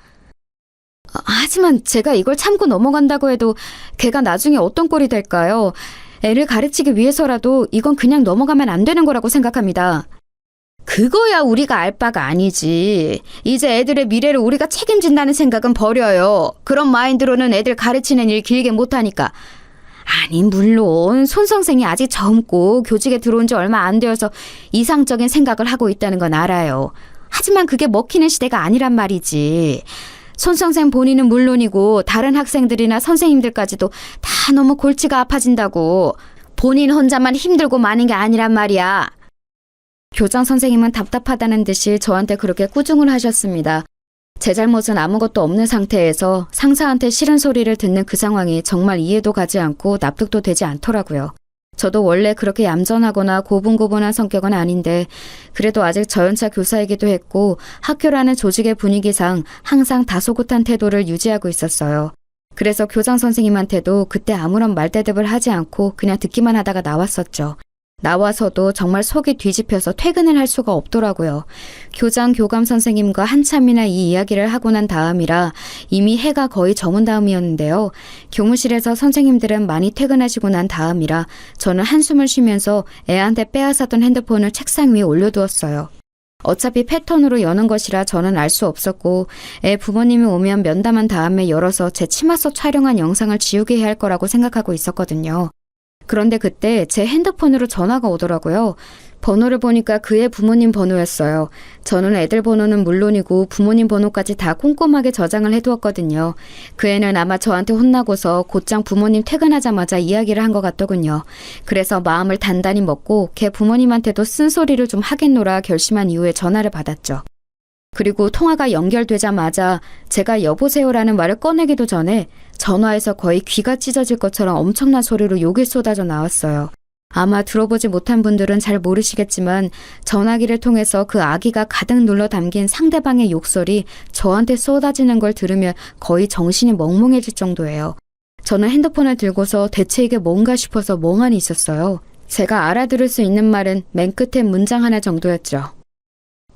하지만 제가 이걸 참고 넘어간다고 해도 걔가 나중에 어떤 꼴이 될까요? 애를 가르치기 위해서라도 이건 그냥 넘어가면 안 되는 거라고 생각합니다. 그거야 우리가 알 바가 아니지. 이제 애들의 미래를 우리가 책임진다는 생각은 버려요. 그런 마인드로는 애들 가르치는 일 길게 못하니까. 아니 물론 손 선생이 아직 젊고 교직에 들어온 지 얼마 안 되어서 이상적인 생각을 하고 있다는 건 알아요. 하지만 그게 먹히는 시대가 아니란 말이지. 손 선생 본인은 물론이고 다른 학생들이나 선생님들까지도 다 너무 골치가 아파진다고. 본인 혼자만 힘들고 마는 게 아니란 말이야. 교장 선생님은 답답하다는 듯이 저한테 그렇게 꾸중을 하셨습니다. 제 잘못은 아무것도 없는 상태에서 상사한테 싫은 소리를 듣는 그 상황이 정말 이해도 가지 않고 납득도 되지 않더라고요. 저도 원래 그렇게 얌전하거나 고분고분한 성격은 아닌데 그래도 아직 저연차 교사이기도 했고 학교라는 조직의 분위기상 항상 다소곳한 태도를 유지하고 있었어요. 그래서 교장 선생님한테도 그때 아무런 말대답을 하지 않고 그냥 듣기만 하다가 나왔었죠. 나와서도 정말 속이 뒤집혀서 퇴근을 할 수가 없더라고요. 교장, 교감 선생님과 한참이나 이 이야기를 하고 난 다음이라 이미 해가 거의 저문 다음이었는데요. 교무실에서 선생님들은 많이 퇴근하시고 난 다음이라 저는 한숨을 쉬면서 애한테 빼앗았던 핸드폰을 책상 위에 올려두었어요. 어차피 패턴으로 여는 것이라 저는 알 수 없었고 애 부모님이 오면 면담한 다음에 열어서 제 치마 속 촬영한 영상을 지우게 해야 할 거라고 생각하고 있었거든요. 그런데 그때 제 핸드폰으로 전화가 오더라고요. 번호를 보니까 그의 부모님 번호였어요. 저는 애들 번호는 물론이고 부모님 번호까지 다 꼼꼼하게 저장을 해두었거든요. 그 애는 아마 저한테 혼나고서 곧장 부모님 퇴근하자마자 이야기를 한 것 같더군요. 그래서 마음을 단단히 먹고 걔 부모님한테도 쓴소리를 좀 하겠노라 결심한 이후에 전화를 받았죠. 그리고 통화가 연결되자마자 제가 여보세요라는 말을 꺼내기도 전에 전화에서 거의 귀가 찢어질 것처럼 엄청난 소리로 욕이 쏟아져 나왔어요. 아마 들어보지 못한 분들은 잘 모르시겠지만 전화기를 통해서 그 아기가 가득 눌러 담긴 상대방의 욕설이 저한테 쏟아지는 걸 들으면 거의 정신이 멍멍해질 정도예요. 저는 핸드폰을 들고서 대체 이게 뭔가 싶어서 멍하니 있었어요. 제가 알아들을 수 있는 말은 맨 끝에 문장 하나 정도였죠.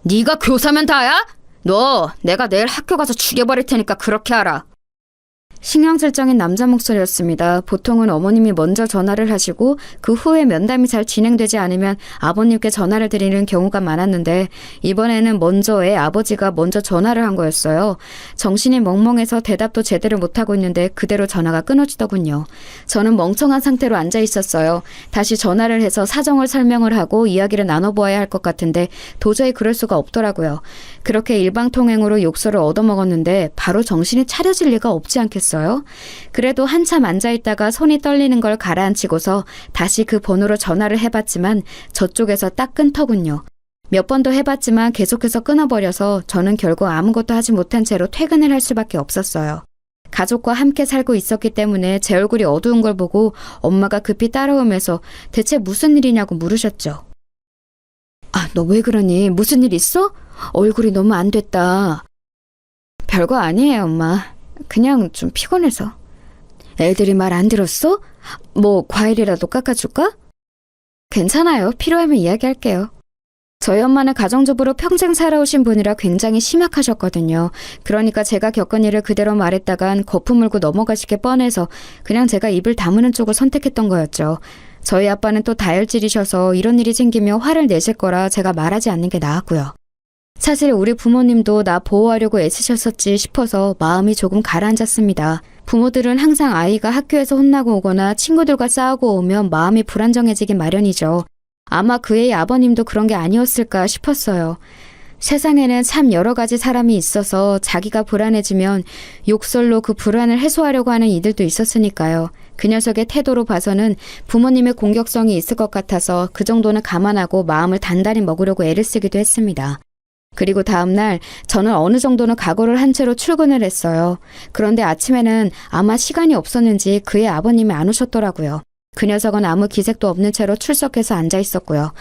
네가 교사면 다야? 너 내가 내일 학교 가서 죽여버릴 테니까 그렇게 알아. 신경질적인 남자 목소리였습니다. 보통은 어머님이 먼저 전화를 하시고 그 후에 면담이 잘 진행되지 않으면 아버님께 전화를 드리는 경우가 많았는데 이번에는 먼저 애 아버지가 먼저 전화를 한 거였어요. 정신이 멍멍해서 대답도 제대로 못하고 있는데 그대로 전화가 끊어지더군요. 저는 멍청한 상태로 앉아 있었어요. 다시 전화를 해서 사정을 설명을 하고 이야기를 나눠보아야 할 것 같은데 도저히 그럴 수가 없더라고요. 그렇게 일방통행으로 욕설을 얻어먹었는데 바로 정신이 차려질 리가 없지 않겠어요? 그래도 한참 앉아있다가 손이 떨리는 걸 가라앉히고서 다시 그 번호로 전화를 해봤지만 저쪽에서 딱 끊더군요. 몇 번도 해봤지만 계속해서 끊어버려서 저는 결국 아무것도 하지 못한 채로 퇴근을 할 수밖에 없었어요. 가족과 함께 살고 있었기 때문에 제 얼굴이 어두운 걸 보고 엄마가 급히 따라오면서 대체 무슨 일이냐고 물으셨죠. 아, 너 왜 그러니? 무슨 일 있어? 얼굴이 너무 안 됐다. 별거 아니에요, 엄마. 그냥 좀 피곤해서. 애들이 말 안 들었어? 뭐 과일이라도 깎아줄까? 괜찮아요. 필요하면 이야기할게요. 저희 엄마는 가정주부로 평생 살아오신 분이라 굉장히 심약하셨거든요. 그러니까 제가 겪은 일을 그대로 말했다간 거품 물고 넘어가시게 뻔해서 그냥 제가 입을 다무는 쪽을 선택했던 거였죠. 저희 아빠는 또 다혈질이셔서 이런 일이 생기면 화를 내실 거라 제가 말하지 않는 게 나았고요. 사실 우리 부모님도 나 보호하려고 애쓰셨었지 싶어서 마음이 조금 가라앉았습니다. 부모들은 항상 아이가 학교에서 혼나고 오거나 친구들과 싸우고 오면 마음이 불안정해지기 마련이죠. 아마 그의 아버님도 그런 게 아니었을까 싶었어요. 세상에는 참 여러 가지 사람이 있어서 자기가 불안해지면 욕설로 그 불안을 해소하려고 하는 이들도 있었으니까요. 그 녀석의 태도로 봐서는 부모님의 공격성이 있을 것 같아서 그 정도는 감안하고 마음을 단단히 먹으려고 애를 쓰기도 했습니다. 그리고 다음날 저는 어느 정도는 각오를 한 채로 출근을 했어요. 그런데 아침에는 아마 시간이 없었는지 그의 아버님이 안 오셨더라고요. 그 녀석은 아무 기색도 없는 채로 출석해서 앉아 있었고요.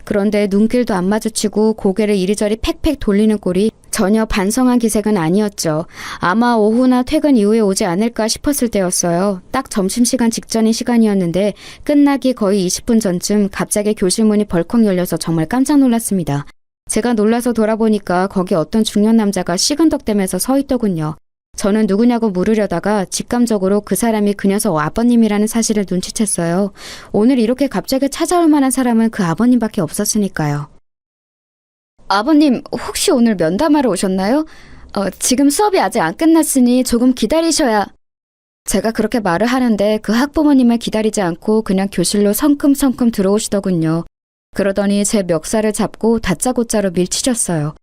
그런데 눈길도 안 마주치고 고개를 이리저리 팩팩 돌리는 꼴이 전혀 반성한 기색은 아니었죠. 아마 오후나 퇴근 이후에 오지 않을까 싶었을 때였어요. 딱 점심시간 직전인 시간이었는데 끝나기 거의 20분 전쯤 갑자기 교실 문이 벌컥 열려서 정말 깜짝 놀랐습니다. 제가 놀라서 돌아보니까 거기 어떤 중년 남자가 시근덕대면서 서 있더군요. 저는 누구냐고 물으려다가 직감적으로 그 사람이 그 녀석 아버님이라는 사실을 눈치챘어요. 오늘 이렇게 갑자기 찾아올 만한 사람은 그 아버님밖에 없었으니까요. 아버님, 혹시 오늘 면담하러 오셨나요? 지금 수업이 아직 안 끝났으니 조금 기다리셔야. 제가 그렇게 말을 하는데 그 학부모님을 기다리지 않고 그냥 교실로 성큼성큼 들어오시더군요. 그러더니 제 멱살을 잡고 다짜고짜로 밀치셨어요.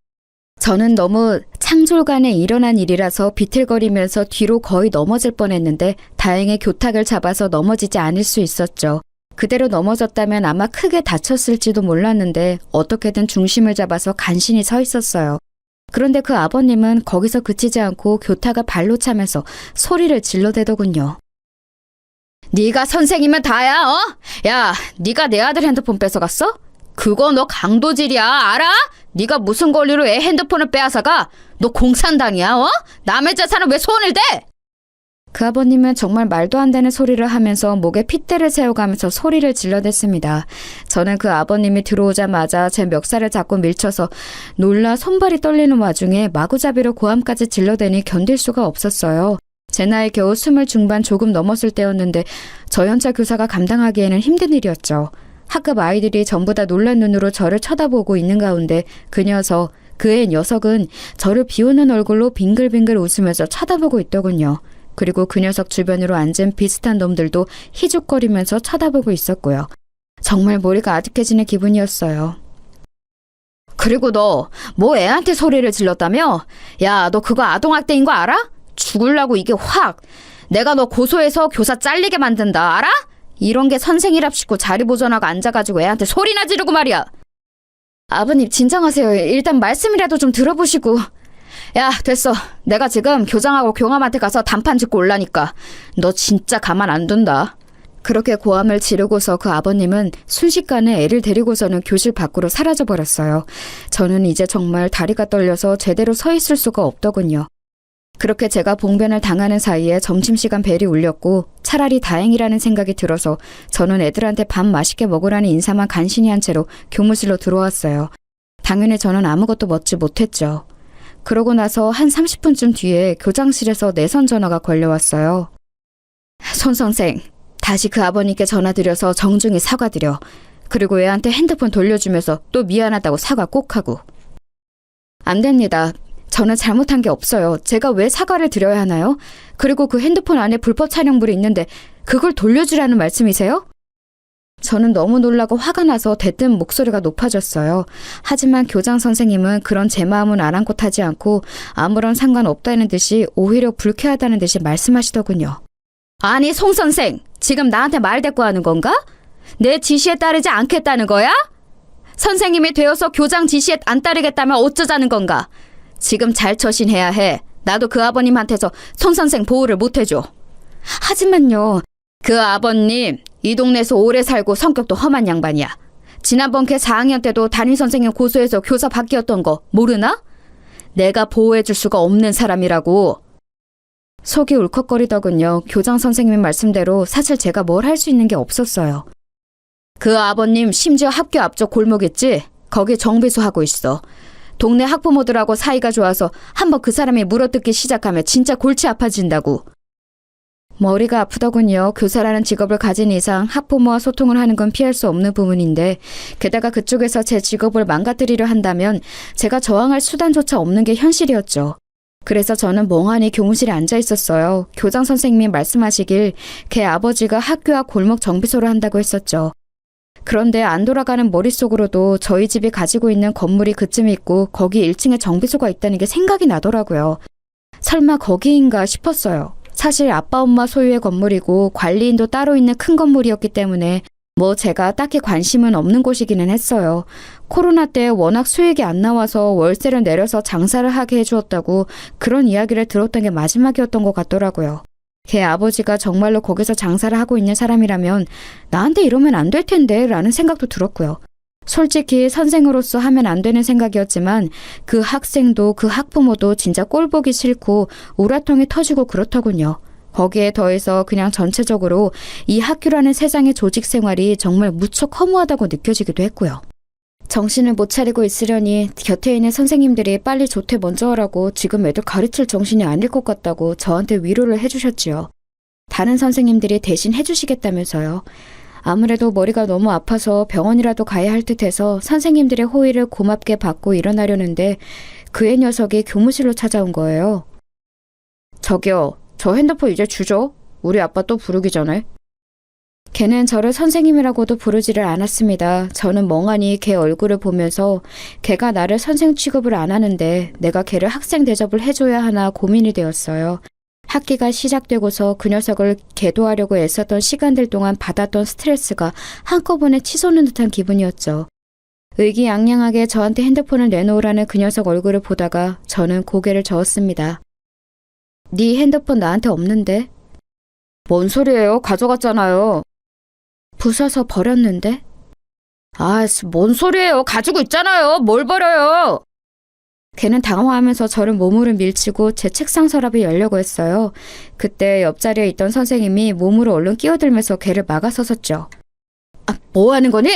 저는 너무 창졸간에 일어난 일이라서 비틀거리면서 뒤로 거의 넘어질 뻔했는데 다행히 교탁을 잡아서 넘어지지 않을 수 있었죠. 그대로 넘어졌다면 아마 크게 다쳤을지도 몰랐는데 어떻게든 중심을 잡아서 간신히 서 있었어요. 그런데 그 아버님은 거기서 그치지 않고 교탁을 발로 차면서 소리를 질러대더군요. 네가 선생이면 다야, 어? 야, 네가 내 아들 핸드폰 뺏어갔어? 그거 너 강도질이야, 알아? 네가 무슨 권리로 애 핸드폰을 빼앗아가? 너 공산당이야, 어? 남의 재산을 왜 손을 대? 그 아버님은 정말 말도 안 되는 소리를 하면서 목에 핏대를 세워가면서 소리를 질러댔습니다. 저는 그 아버님이 들어오자마자 제 멱살을 잡고 밀쳐서 놀라 손발이 떨리는 와중에 마구잡이로 고함까지 질러대니 견딜 수가 없었어요. 제 나이 겨우 20 중반 조금 넘었을 때였는데 저 연차 교사가 감당하기에는 힘든 일이었죠. 학급 아이들이 전부 다 놀란 눈으로 저를 쳐다보고 있는 가운데 그 녀석은 저를 비웃는 얼굴로 빙글빙글 웃으면서 쳐다보고 있더군요. 그리고 그 녀석 주변으로 앉은 비슷한 놈들도 희죽거리면서 쳐다보고 있었고요. 정말 머리가 아득해지는 기분이었어요. 그리고 너 뭐 애한테 소리를 질렀다며? 야, 너 그거 아동학대인 거 알아? 죽을라고 이게 확. 내가 너 고소해서 교사 잘리게 만든다, 알아? 이런 게 선생이랍시고 자리 보존하고 앉아가지고 애한테 소리나 지르고 말이야. 아버님 진정하세요. 일단 말씀이라도 좀 들어보시고. 야, 됐어. 내가 지금 교장하고 교감한테 가서 단판 짓고 올라니까 너 진짜 가만 안 둔다. 그렇게 고함을 지르고서 그 아버님은 순식간에 애를 데리고서는 교실 밖으로 사라져버렸어요. 저는 이제 정말 다리가 떨려서 제대로 서 있을 수가 없더군요. 그렇게 제가 봉변을 당하는 사이에 점심시간 벨이 울렸고 차라리 다행이라는 생각이 들어서 저는 애들한테 밥 맛있게 먹으라는 인사만 간신히 한 채로 교무실로 들어왔어요. 당연히 저는 아무것도 먹지 못했죠. 그러고 나서 한 30분쯤 뒤에 교장실에서 내선 전화가 걸려왔어요. 손 선생, 다시 그 아버님께 전화드려서 정중히 사과드려. 그리고 애한테 핸드폰 돌려주면서 또 미안하다고 사과 꼭 하고. 안 됩니다. 저는 잘못한 게 없어요. 제가 왜 사과를 드려야 하나요? 그리고 그 핸드폰 안에 불법 촬영물이 있는데 그걸 돌려주라는 말씀이세요? 저는 너무 놀라고 화가 나서 대뜸 목소리가 높아졌어요. 하지만 교장 선생님은 그런 제 마음은 아랑곳하지 않고 아무런 상관없다는 듯이 오히려 불쾌하다는 듯이 말씀하시더군요. 아니, 송 선생, 지금 나한테 말대꾸하는 건가? 내 지시에 따르지 않겠다는 거야? 선생님이 되어서 교장 지시에 안 따르겠다면 어쩌자는 건가? 지금 잘 처신해야 해. 나도 그 아버님한테서 손 선생 보호를 못 해줘. 하지만요, 그 아버님 이 동네에서 오래 살고 성격도 험한 양반이야. 지난번 걔 4학년 때도 담임선생님 고소해서 교사 바뀌었던 거 모르나? 내가 보호해줄 수가 없는 사람이라고. 속이 울컥거리더군요. 교장 선생님의 말씀대로 사실 제가 뭘 할 수 있는 게 없었어요. 그 아버님 심지어 학교 앞쪽 골목 있지? 거기 정비소 하고 있어. 동네 학부모들하고 사이가 좋아서 한번 그 사람이 물어뜯기 시작하면 진짜 골치 아파진다고. 머리가 아프더군요. 교사라는 직업을 가진 이상 학부모와 소통을 하는 건 피할 수 없는 부분인데 게다가 그쪽에서 제 직업을 망가뜨리려 한다면 제가 저항할 수단조차 없는 게 현실이었죠. 그래서 저는 멍하니 교무실에 앉아 있었어요. 교장 선생님이 말씀하시길 걔 아버지가 학교 앞 골목 정비소를 한다고 했었죠. 그런데 안 돌아가는 머릿속으로도 저희 집이 가지고 있는 건물이 그쯤에 있고 거기 1층에 정비소가 있다는 게 생각이 나더라고요. 설마 거기인가 싶었어요. 사실 아빠 엄마 소유의 건물이고 관리인도 따로 있는 큰 건물이었기 때문에 뭐 제가 딱히 관심은 없는 곳이기는 했어요. 코로나 때 워낙 수익이 안 나와서 월세를 내려서 장사를 하게 해주었다고 그런 이야기를 들었던 게 마지막이었던 것 같더라고요. 걔 아버지가 정말로 거기서 장사를 하고 있는 사람이라면 나한테 이러면 안 될 텐데 라는 생각도 들었고요. 솔직히 선생으로서 하면 안 되는 생각이었지만 그 학생도 그 학부모도 진짜 꼴보기 싫고 우라통이 터지고 그렇더군요. 거기에 더해서 그냥 전체적으로 이 학교라는 세상의 조직 생활이 정말 무척 허무하다고 느껴지기도 했고요. 정신을 못 차리고 있으려니 곁에 있는 선생님들이 빨리 조퇴 먼저 하라고 지금 애들 가르칠 정신이 아닐 것 같다고 저한테 위로를 해주셨지요. 다른 선생님들이 대신 해주시겠다면서요. 아무래도 머리가 너무 아파서 병원이라도 가야 할 듯해서 선생님들의 호의를 고맙게 받고 일어나려는데 그 애 녀석이 교무실로 찾아온 거예요. 저기요, 저 핸드폰 이제 주죠? 우리 아빠 또 부르기 전에. 걔는 저를 선생님이라고도 부르지를 않았습니다. 저는 멍하니 걔 얼굴을 보면서 걔가 나를 선생 취급을 안 하는데 내가 걔를 학생 대접을 해줘야 하나 고민이 되었어요. 학기가 시작되고서 그 녀석을 계도하려고 애썼던 시간들 동안 받았던 스트레스가 한꺼번에 치솟는 듯한 기분이었죠. 의기양양하게 저한테 핸드폰을 내놓으라는 그 녀석 얼굴을 보다가 저는 고개를 저었습니다. 네 핸드폰 나한테 없는데? 뭔 소리예요? 가져갔잖아요. 부숴서 버렸는데? 아, 뭔 소리예요? 가지고 있잖아요. 뭘 버려요? 걔는 당황하면서 저를 몸으로 밀치고 제 책상 서랍이 열려고 했어요. 그때 옆자리에 있던 선생님이 몸으로 얼른 끼어들면서 걔를 막아서섰죠. 아, 뭐 하는 거니?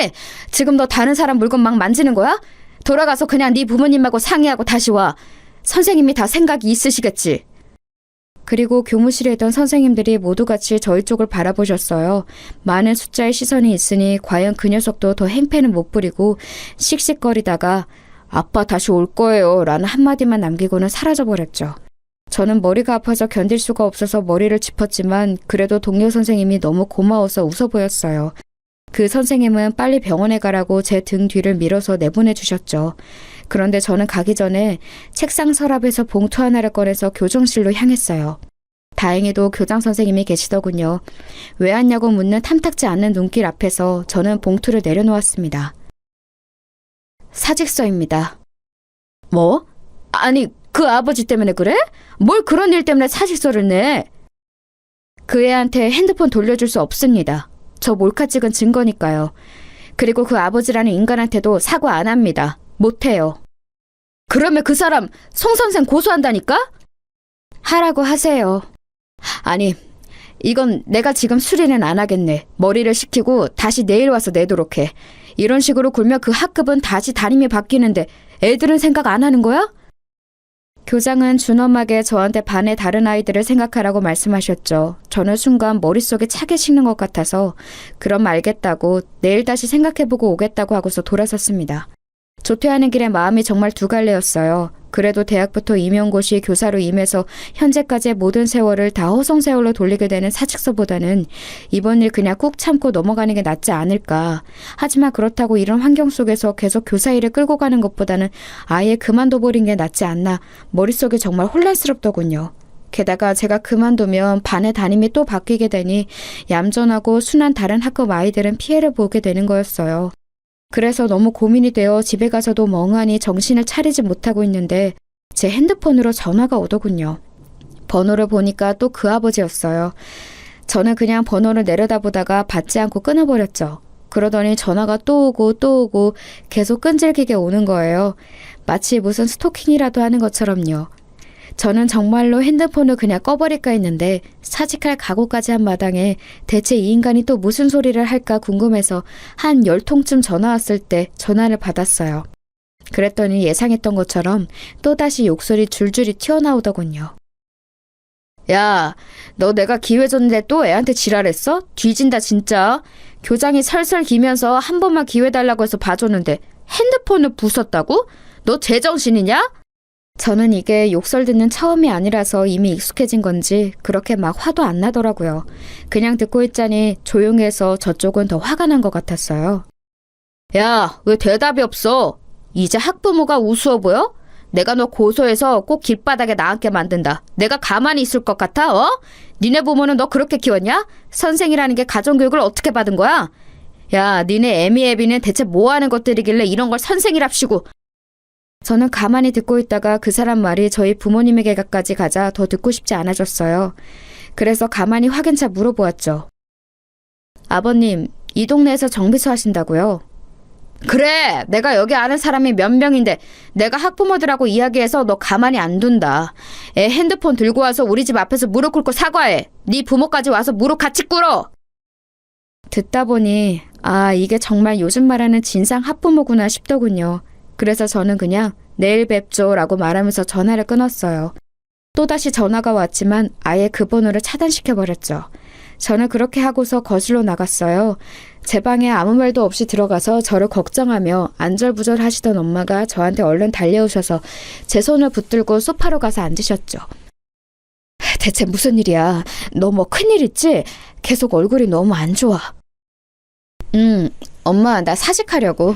지금 너 다른 사람 물건 막 만지는 거야? 돌아가서 그냥 네 부모님하고 상의하고 다시 와. 선생님이 다 생각이 있으시겠지. 그리고 교무실에 있던 선생님들이 모두 같이 저희 쪽을 바라보셨어요. 많은 숫자의 시선이 있으니 과연 그 녀석도 더 행패는 못 부리고 씩씩거리다가 아빠 다시 올 거예요 라는 한마디만 남기고는 사라져버렸죠. 저는 머리가 아파서 견딜 수가 없어서 머리를 짚었지만 그래도 동료 선생님이 너무 고마워서 웃어 보였어요. 그 선생님은 빨리 병원에 가라고 제 등 뒤를 밀어서 내보내 주셨죠. 그런데 저는 가기 전에 책상 서랍에서 봉투 하나를 꺼내서 교정실로 향했어요. 다행히도 교장 선생님이 계시더군요. 왜 왔냐고 묻는 탐탁지 않는 눈길 앞에서 저는 봉투를 내려놓았습니다. 사직서입니다. 뭐? 아니, 그 아버지 때문에 그래? 뭘 그런 일 때문에 사직서를 내? 그 애한테 핸드폰 돌려줄 수 없습니다. 저 몰카 찍은 증거니까요. 그리고 그 아버지라는 인간한테도 사과 안 합니다. 못해요. 그러면 그 사람 송 선생 고소한다니까? 하라고 하세요. 아니, 이건 내가 지금 수리는 안 하겠네. 머리를 식히고 다시 내일 와서 내도록 해. 이런 식으로 굴면 그 학급은 다시 담임이 바뀌는데 애들은 생각 안 하는 거야? 교장은 준엄하게 저한테 반의 다른 아이들을 생각하라고 말씀하셨죠. 저는 순간 머릿속에 차게 식는 것 같아서 그럼 알겠다고 내일 다시 생각해보고 오겠다고 하고서 돌아섰습니다. 조퇴하는 길에 마음이 정말 두 갈래였어요. 그래도 대학부터 임용고시 교사로 임해서 현재까지의 모든 세월을 다 허송세월로 돌리게 되는 사직서보다는 이번 일 그냥 꾹 참고 넘어가는 게 낫지 않을까. 하지만 그렇다고 이런 환경 속에서 계속 교사 일을 끌고 가는 것보다는 아예 그만둬버린 게 낫지 않나. 머릿속이 정말 혼란스럽더군요. 게다가 제가 그만두면 반의 담임이 또 바뀌게 되니 얌전하고 순한 다른 학급 아이들은 피해를 보게 되는 거였어요. 그래서 너무 고민이 되어 집에 가서도 멍하니 정신을 차리지 못하고 있는데 제 핸드폰으로 전화가 오더군요. 번호를 보니까 또 그 아버지였어요. 저는 그냥 번호를 내려다보다가 받지 않고 끊어버렸죠. 그러더니 전화가 또 오고 또 오고 계속 끈질기게 오는 거예요. 마치 무슨 스토킹이라도 하는 것처럼요. 저는 정말로 핸드폰을 그냥 꺼버릴까 했는데 사직할 각오까지 한 마당에 대체 이 인간이 또 무슨 소리를 할까 궁금해서 한 10통쯤 전화 왔을 때 전화를 받았어요. 그랬더니 예상했던 것처럼 또다시 욕설이 줄줄이 튀어나오더군요. 야, 너 내가 기회 줬는데 또 애한테 지랄했어? 뒤진다 진짜. 교장이 설설 기면서 한 번만 기회 달라고 해서 봐줬는데 핸드폰을 부쉈다고? 너 제정신이냐? 저는 이게 욕설 듣는 처음이 아니라서 이미 익숙해진 건지 그렇게 막 화도 안 나더라고요. 그냥 듣고 있자니 조용해서 저쪽은 더 화가 난 것 같았어요. 야, 왜 대답이 없어? 이제 학부모가 우스워 보여? 내가 너 고소해서 꼭 길바닥에 나앉게 만든다. 내가 가만히 있을 것 같아? 어? 니네 부모는 너 그렇게 키웠냐? 선생이라는 게 가정교육을 어떻게 받은 거야? 야, 니네 애미 애비는 대체 뭐 하는 것들이길래 이런 걸 선생이랍시고. 저는 가만히 듣고 있다가 그 사람 말이 저희 부모님에게까지 가자 더 듣고 싶지 않아졌어요. 그래서 가만히 확인차 물어보았죠. 아버님, 이 동네에서 정비소 하신다고요? 그래, 내가 여기 아는 사람이 몇 명인데 내가 학부모들하고 이야기해서 너 가만히 안 둔다. 애 핸드폰 들고 와서 우리 집 앞에서 무릎 꿇고 사과해. 네 부모까지 와서 무릎 같이 꿇어. 듣다 보니 이게 정말 요즘 말하는 진상 학부모구나 싶더군요. 그래서 저는 그냥 내일 뵙죠 라고 말하면서 전화를 끊었어요. 또다시 전화가 왔지만 아예 그 번호를 차단시켜버렸죠. 저는 그렇게 하고서 거실로 나갔어요. 제 방에 아무 말도 없이 들어가서 저를 걱정하며 안절부절 하시던 엄마가 저한테 얼른 달려오셔서 제 손을 붙들고 소파로 가서 앉으셨죠. 대체 무슨 일이야? 너 뭐 큰일 있지? 계속 얼굴이 너무 안 좋아. 엄마 나 사직하려고.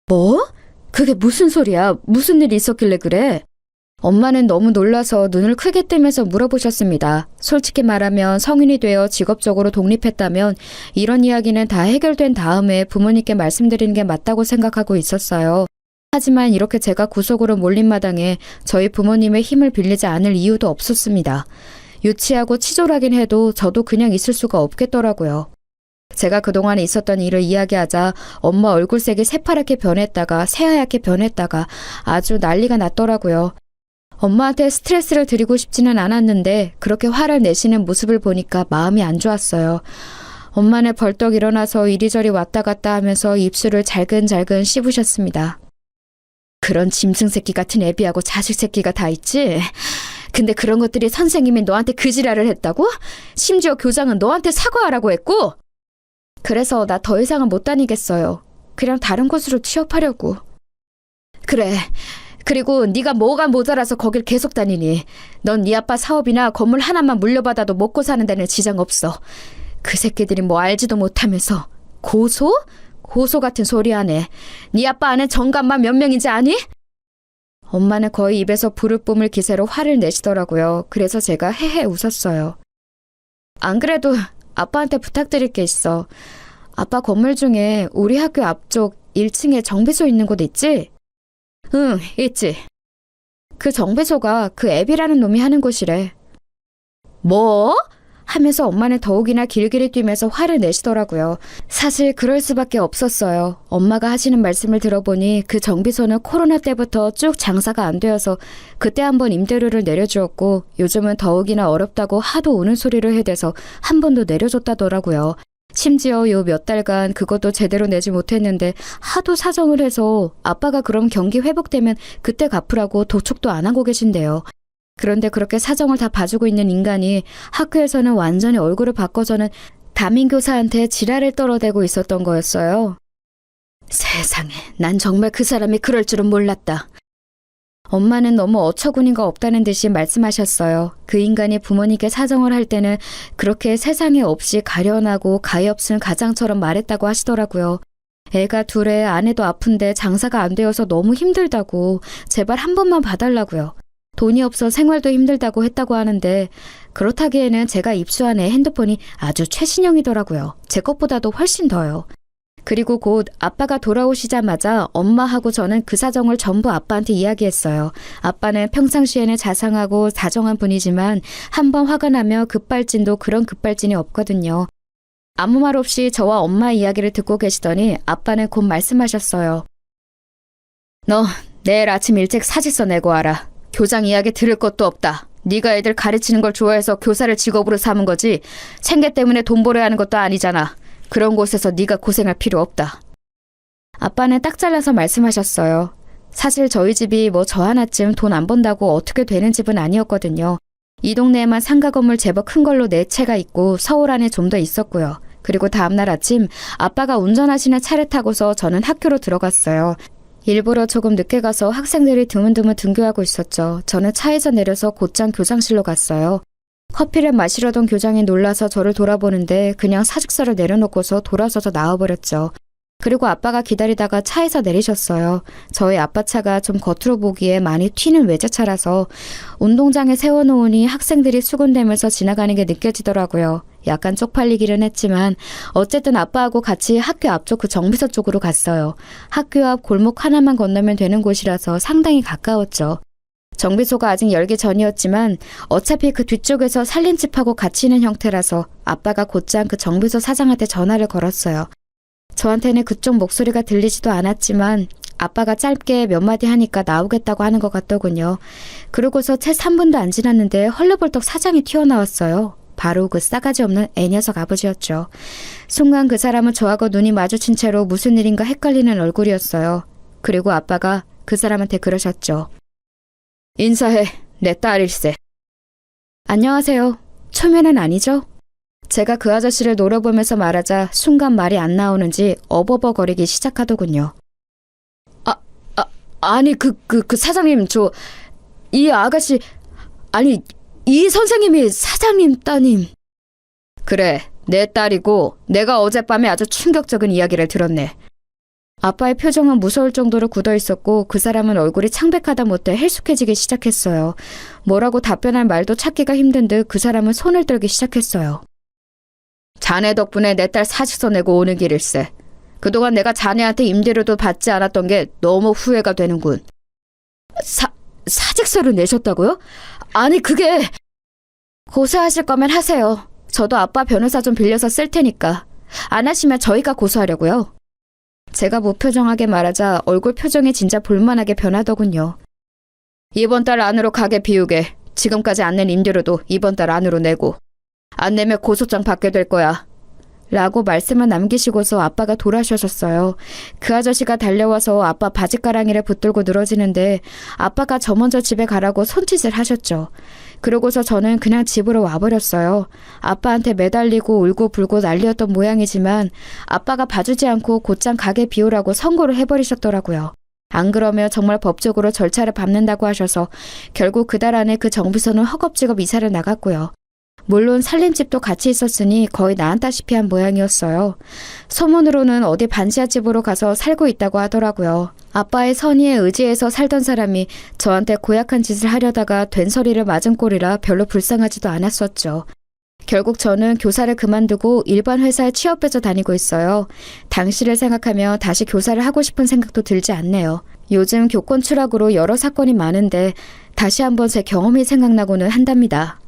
뭐? 그게 무슨 소리야? 무슨 일이 있었길래 그래? 엄마는 너무 놀라서 눈을 크게 뜨면서 물어보셨습니다. 솔직히 말하면 성인이 되어 직업적으로 독립했다면 이런 이야기는 다 해결된 다음에 부모님께 말씀드리는 게 맞다고 생각하고 있었어요. 하지만 이렇게 제가 구속으로 몰린 마당에 저희 부모님의 힘을 빌리지 않을 이유도 없었습니다. 유치하고 치졸하긴 해도 저도 그냥 있을 수가 없겠더라고요. 제가 그동안 있었던 일을 이야기하자 엄마 얼굴색이 새파랗게 변했다가 새하얗게 변했다가 아주 난리가 났더라고요. 엄마한테 스트레스를 드리고 싶지는 않았는데 그렇게 화를 내시는 모습을 보니까 마음이 안 좋았어요. 엄마는 벌떡 일어나서 이리저리 왔다 갔다 하면서 입술을 잘근잘근 씹으셨습니다. 그런 짐승 새끼 같은 애비하고 자식 새끼가 다 있지? 근데 그런 것들이 선생님이 너한테 그 지랄을 했다고? 심지어 교장은 너한테 사과하라고 했고? 그래서 나 더 이상은 못 다니겠어요. 그냥 다른 곳으로 취업하려고. 그래. 그리고 네가 뭐가 모자라서 거길 계속 다니니. 넌 네 아빠 사업이나 건물 하나만 물려받아도 먹고 사는 데는 지장 없어. 그 새끼들이 뭐 알지도 못하면서. 고소? 고소 같은 소리 하네. 네 아빠 아는 정감만 몇 명인지 아니? 엄마는 거의 입에서 불을 뿜을 기세로 화를 내시더라고요. 그래서 제가 헤헤 웃었어요. 안 그래도 아빠한테 부탁드릴 게 있어. 아빠 건물 중에 우리 학교 앞쪽 1층에 정비소 있는 곳 있지? 응, 있지. 그 정비소가 그 앱이라는 놈이 하는 곳이래. 뭐? 하면서 엄마는 더욱이나 길길이 뛰면서 화를 내시더라고요. 사실 그럴 수밖에 없었어요. 엄마가 하시는 말씀을 들어보니 그 정비소는 코로나 때부터 쭉 장사가 안 되어서 그때 한번 임대료를 내려주었고 요즘은 더욱이나 어렵다고 하도 우는 소리를 해대서 한 번도 내려줬다더라고요. 심지어 요 몇 달간 그것도 제대로 내지 못했는데 하도 사정을 해서 아빠가 그럼 경기 회복되면 그때 갚으라고 도촉도 안 하고 계신데요. 그런데 그렇게 사정을 다 봐주고 있는 인간이 학교에서는 완전히 얼굴을 바꿔서는 담임교사한테 지랄을 떨어대고 있었던 거였어요. 세상에, 난 정말 그 사람이 그럴 줄은 몰랐다. 엄마는 너무 어처구니가 없다는 듯이 말씀하셨어요. 그 인간이 부모님께 사정을 할 때는 그렇게 세상에 없이 가련하고 가엾은 가장처럼 말했다고 하시더라고요. 애가 둘에 아내도 아픈데 장사가 안 되어서 너무 힘들다고 제발 한 번만 봐달라고요. 돈이 없어 생활도 힘들다고 했다고 하는데 그렇다기에는 제가 입수한 애 핸드폰이 아주 최신형이더라고요. 제 것보다도 훨씬 더요. 그리고 곧 아빠가 돌아오시자마자 엄마하고 저는 그 사정을 전부 아빠한테 이야기했어요. 아빠는 평상시에는 자상하고 다정한 분이지만 한번 화가 나면 급발진도 그런 급발진이 없거든요. 아무 말 없이 저와 엄마 이야기를 듣고 계시더니 아빠는 곧 말씀하셨어요. 너 내일 아침 일찍 사직서 내고 와라. 교장 이야기 들을 것도 없다. 네가 애들 가르치는 걸 좋아해서 교사를 직업으로 삼은 거지 생계 때문에 돈 벌어야 하는 것도 아니잖아. 그런 곳에서 네가 고생할 필요 없다. 아빠는 딱 잘라서 말씀하셨어요. 사실 저희 집이 뭐 저 하나쯤 돈 안 번다고 어떻게 되는 집은 아니었거든요. 이 동네에만 상가 건물 제법 큰 걸로 4채가 있고 서울 안에 좀 더 있었고요. 그리고 다음날 아침 아빠가 운전하시는 차를 타고서 저는 학교로 들어갔어요. 일부러 조금 늦게 가서 학생들이 드문드문 등교하고 있었죠. 저는 차에서 내려서 곧장 교장실로 갔어요. 커피를 마시려던 교장이 놀라서 저를 돌아보는데 그냥 사직서를 내려놓고서 돌아서서 나와버렸죠. 그리고 아빠가 기다리다가 차에서 내리셨어요. 저희 아빠 차가 좀 겉으로 보기에 많이 튀는 외제차라서 운동장에 세워놓으니 학생들이 수군대면서 지나가는 게 느껴지더라고요. 약간 쪽팔리기는 했지만 어쨌든 아빠하고 같이 학교 앞쪽 그 정비소 쪽으로 갔어요. 학교 앞 골목 하나만 건너면 되는 곳이라서 상당히 가까웠죠. 정비소가 아직 열기 전이었지만 어차피 그 뒤쪽에서 살림집하고 같이 있는 형태라서 아빠가 곧장 그 정비소 사장한테 전화를 걸었어요. 저한테는 그쪽 목소리가 들리지도 않았지만 아빠가 짧게 몇 마디 하니까 나오겠다고 하는 것 같더군요. 그러고서 채 3분도 안 지났는데 헐레벌떡 사장이 튀어나왔어요. 바로 그 싸가지 없는 애녀석 아버지였죠. 순간 그 사람은 저하고 눈이 마주친 채로 무슨 일인가 헷갈리는 얼굴이었어요. 그리고 아빠가 그 사람한테 그러셨죠. 인사해. 내 딸일세. 안녕하세요. 초면은 아니죠? 제가 그 아저씨를 노려보면서 말하자 순간 말이 안 나오는지 어버버거리기 시작하더군요. 아니 그 사장님 이 아가씨 아니 이 선생님이 사장님 따님. 그래 내 딸이고 내가 어젯밤에 아주 충격적인 이야기를 들었네. 아빠의 표정은 무서울 정도로 굳어있었고 그 사람은 얼굴이 창백하다 못해 헬쑥해지기 시작했어요. 뭐라고 답변할 말도 찾기가 힘든 듯 그 사람은 손을 떨기 시작했어요. 자네 덕분에 내 딸 사직서 내고 오는 길일세. 그동안 내가 자네한테 임대료도 받지 않았던 게 너무 후회가 되는군. 사직서를 내셨다고요? 아니 그게... 고소하실 거면 하세요. 저도 아빠 변호사 좀 빌려서 쓸 테니까. 안 하시면 저희가 고소하려고요. 제가 무표정하게 말하자 얼굴 표정이 진짜 볼만하게 변하더군요. 이번 달 안으로 가게 비우게. 지금까지 안 낸 임대료도 이번 달 안으로 내고. 안 내면 고소장 받게 될 거야. 라고 말씀을 남기시고서 아빠가 돌아서셨어요. 그 아저씨가 달려와서 아빠 바지가랑이를 붙들고 늘어지는데 아빠가 저 먼저 집에 가라고 손짓을 하셨죠. 그러고서 저는 그냥 집으로 와버렸어요. 아빠한테 매달리고 울고 불고 난리였던 모양이지만 아빠가 봐주지 않고 곧장 가게 비우라고 선고를 해버리셨더라고요. 안 그러면 정말 법적으로 절차를 밟는다고 하셔서 결국 그달 안에 그 정비소는 허겁지겁 이사를 나갔고요. 물론 살림집도 같이 있었으니 거의 나앉다시피 한 모양이었어요. 소문으로는 어디 반지하 집으로 가서 살고 있다고 하더라고요. 아빠의 선의에 의지해서 살던 사람이 저한테 고약한 짓을 하려다가 된소리를 맞은 꼴이라 별로 불쌍하지도 않았었죠. 결국 저는 교사를 그만두고 일반 회사에 취업해서 다니고 있어요. 당시를 생각하며 다시 교사를 하고 싶은 생각도 들지 않네요. 요즘 교권 추락으로 여러 사건이 많은데 다시 한번 제 경험이 생각나고는 한답니다.